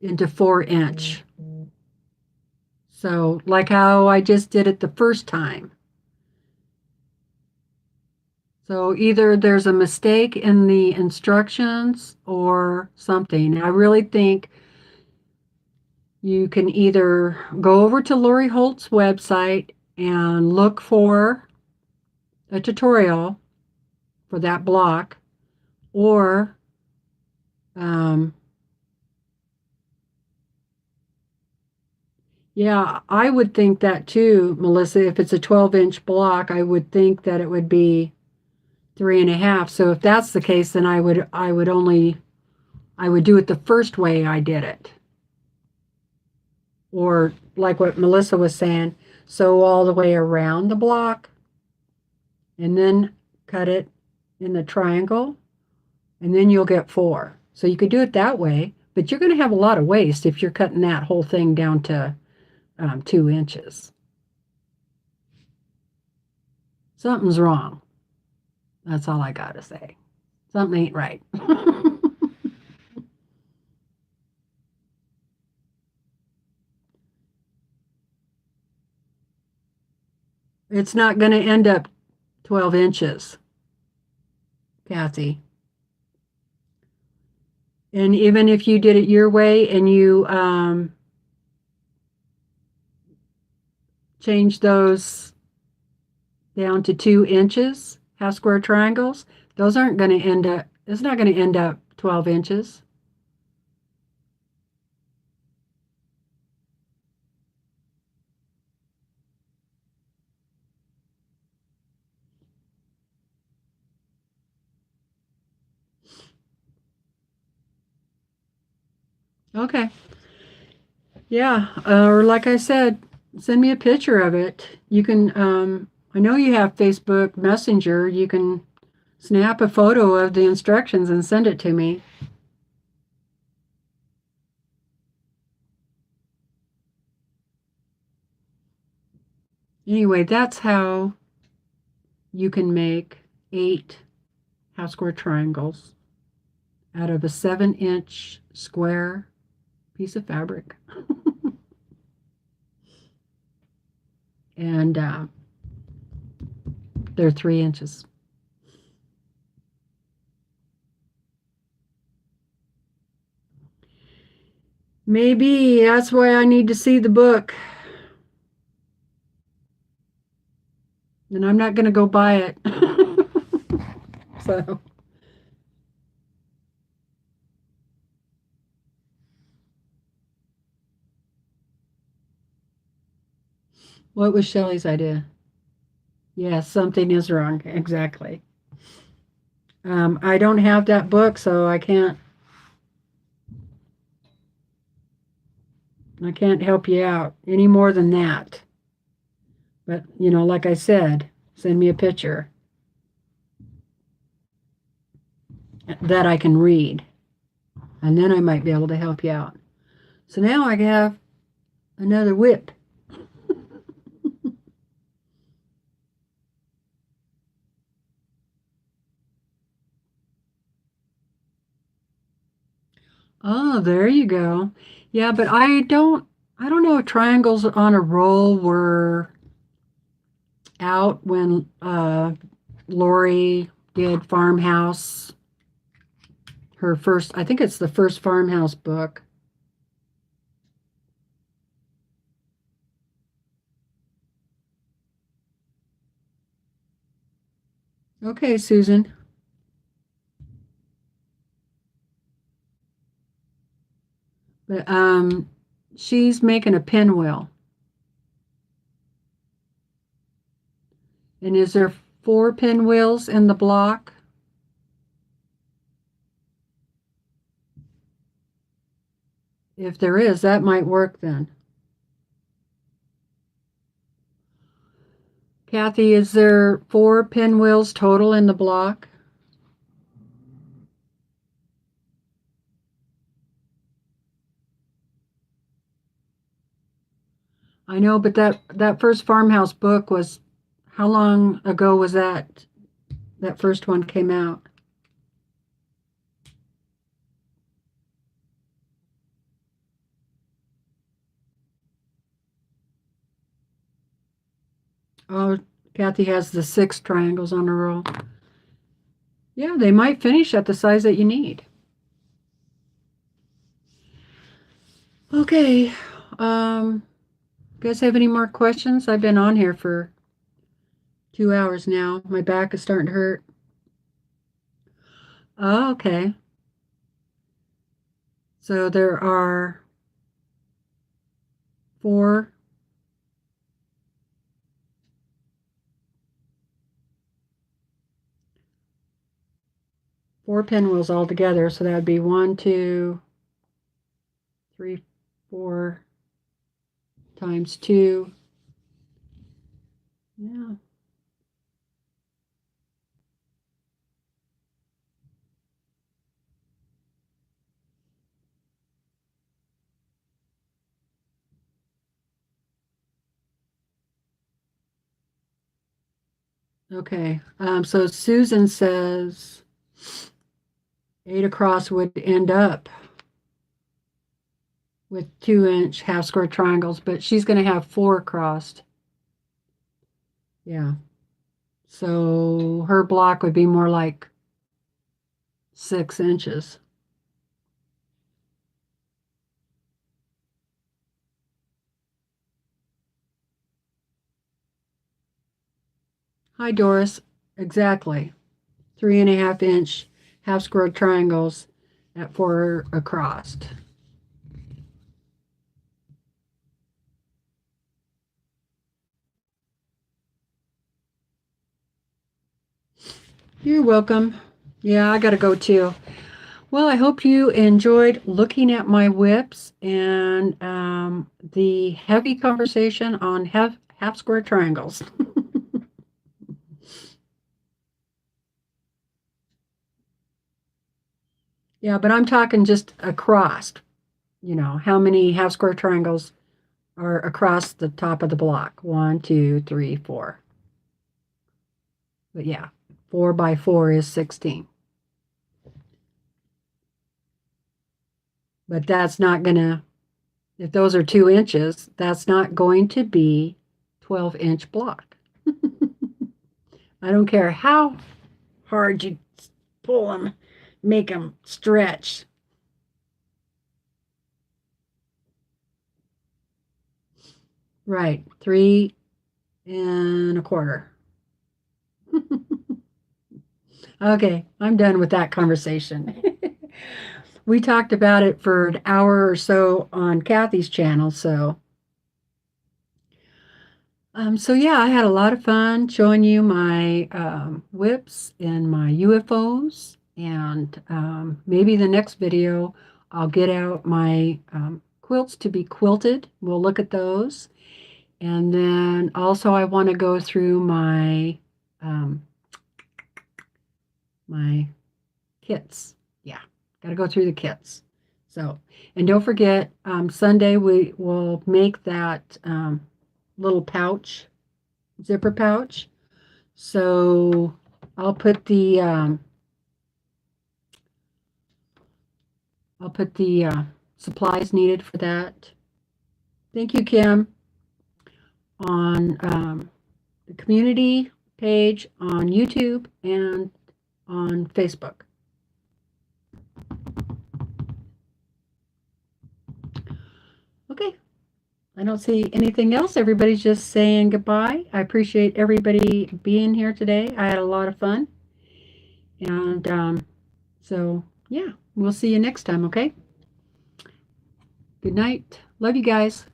into 4 inch. So, like how I just did it the first time. So, either there's a mistake in the instructions or something. I really think you can either go over to Lori Holt's website and look for a tutorial for that block, or um, yeah, I would think that too, Melissa. If it's a 12-inch block, I would think that it would be 3.5. So if that's the case, then I would do it the first way I did it. Or like what Melissa was saying, sew all the way around the block and then cut it in the triangle, and then you'll get 4. So you could do it that way, but you're going to have a lot of waste if you're cutting that whole thing down to 2 inches. Something's wrong. That's all I got to say. Something ain't right. It's not going to end up 12 inches, Kathy. And even if you did it your way and you change those down to 2 inches, half square triangles, those aren't going to end up, it's not going to end up 12 inches. Okay. Yeah. Or like I said, send me a picture of it. You can, I know you have Facebook Messenger. You can snap a photo of the instructions and send it to me. Anyway, that's how you can make 8 half square triangles out of a 7-inch square piece of fabric. And they're 3 inches. Maybe that's why I need to see the book. And I'm not going to go buy it. So, what was Shelley's idea? Yes, something is wrong. Exactly. I don't have that book, so I can't help you out any more than that. But, like I said, send me a picture that I can read, and then I might be able to help you out. So now I have another whip. Oh, there you go. Yeah, but I don't know if triangles on a roll were out when Lori did Farmhouse, her first, I think it's the first Farmhouse book. Okay, Susan. But she's making a pinwheel. And is there 4 pinwheels in the block? If there is, that might work then. Kathy, is there 4 pinwheels total in the block? I know, but that first Farmhouse book was, how long ago was that first one came out? Oh, Kathy has the 6 triangles on a roll. Yeah, they might finish at the size that you need. Okay. You guys have any more questions? I've been on here for 2 hours now. My back is starting to hurt. Oh, okay. So there are 4 pinwheels all together. So that would be 1, 2, 3, 4 times 2. Yeah. Okay. So Susan says 8 across would end up with 2-inch half square triangles, but she's going to have 4 across. Yeah. So her block would be more like 6 inches. Hi, Doris. Exactly. 3.5-inch half square triangles at 4 across. You're welcome. Yeah, I got to go too. Well, I hope you enjoyed looking at my whips and the heavy conversation on half square triangles. Yeah, but I'm talking just across, how many half square triangles are across the top of the block? 1, 2, 3, 4. But yeah, 4 by 4 is 16. But that's not gonna, if those are 2 inches, that's not going to be 12-inch block. I don't care how hard you pull them, make them stretch. Right, 3 1/4. Okay, I'm done with that conversation. We talked about it for an hour or so on Kathy's channel, so yeah, I had a lot of fun showing you my whips and my UFOs, and maybe the next video I'll get out my quilts to be quilted. We'll look at those, and then also I want to go through um, my kits. Yeah, got to go through the kits. So, and don't forget, Sunday we will make that little pouch, zipper pouch. So I'll put the supplies needed for that. Thank you, Kim, on the community page on YouTube and on Facebook. Okay, I don't see anything else. Everybody's just saying goodbye. I appreciate everybody being here today. I had a lot of fun. And so, yeah, we'll see you next time, okay? Good night. Love you guys.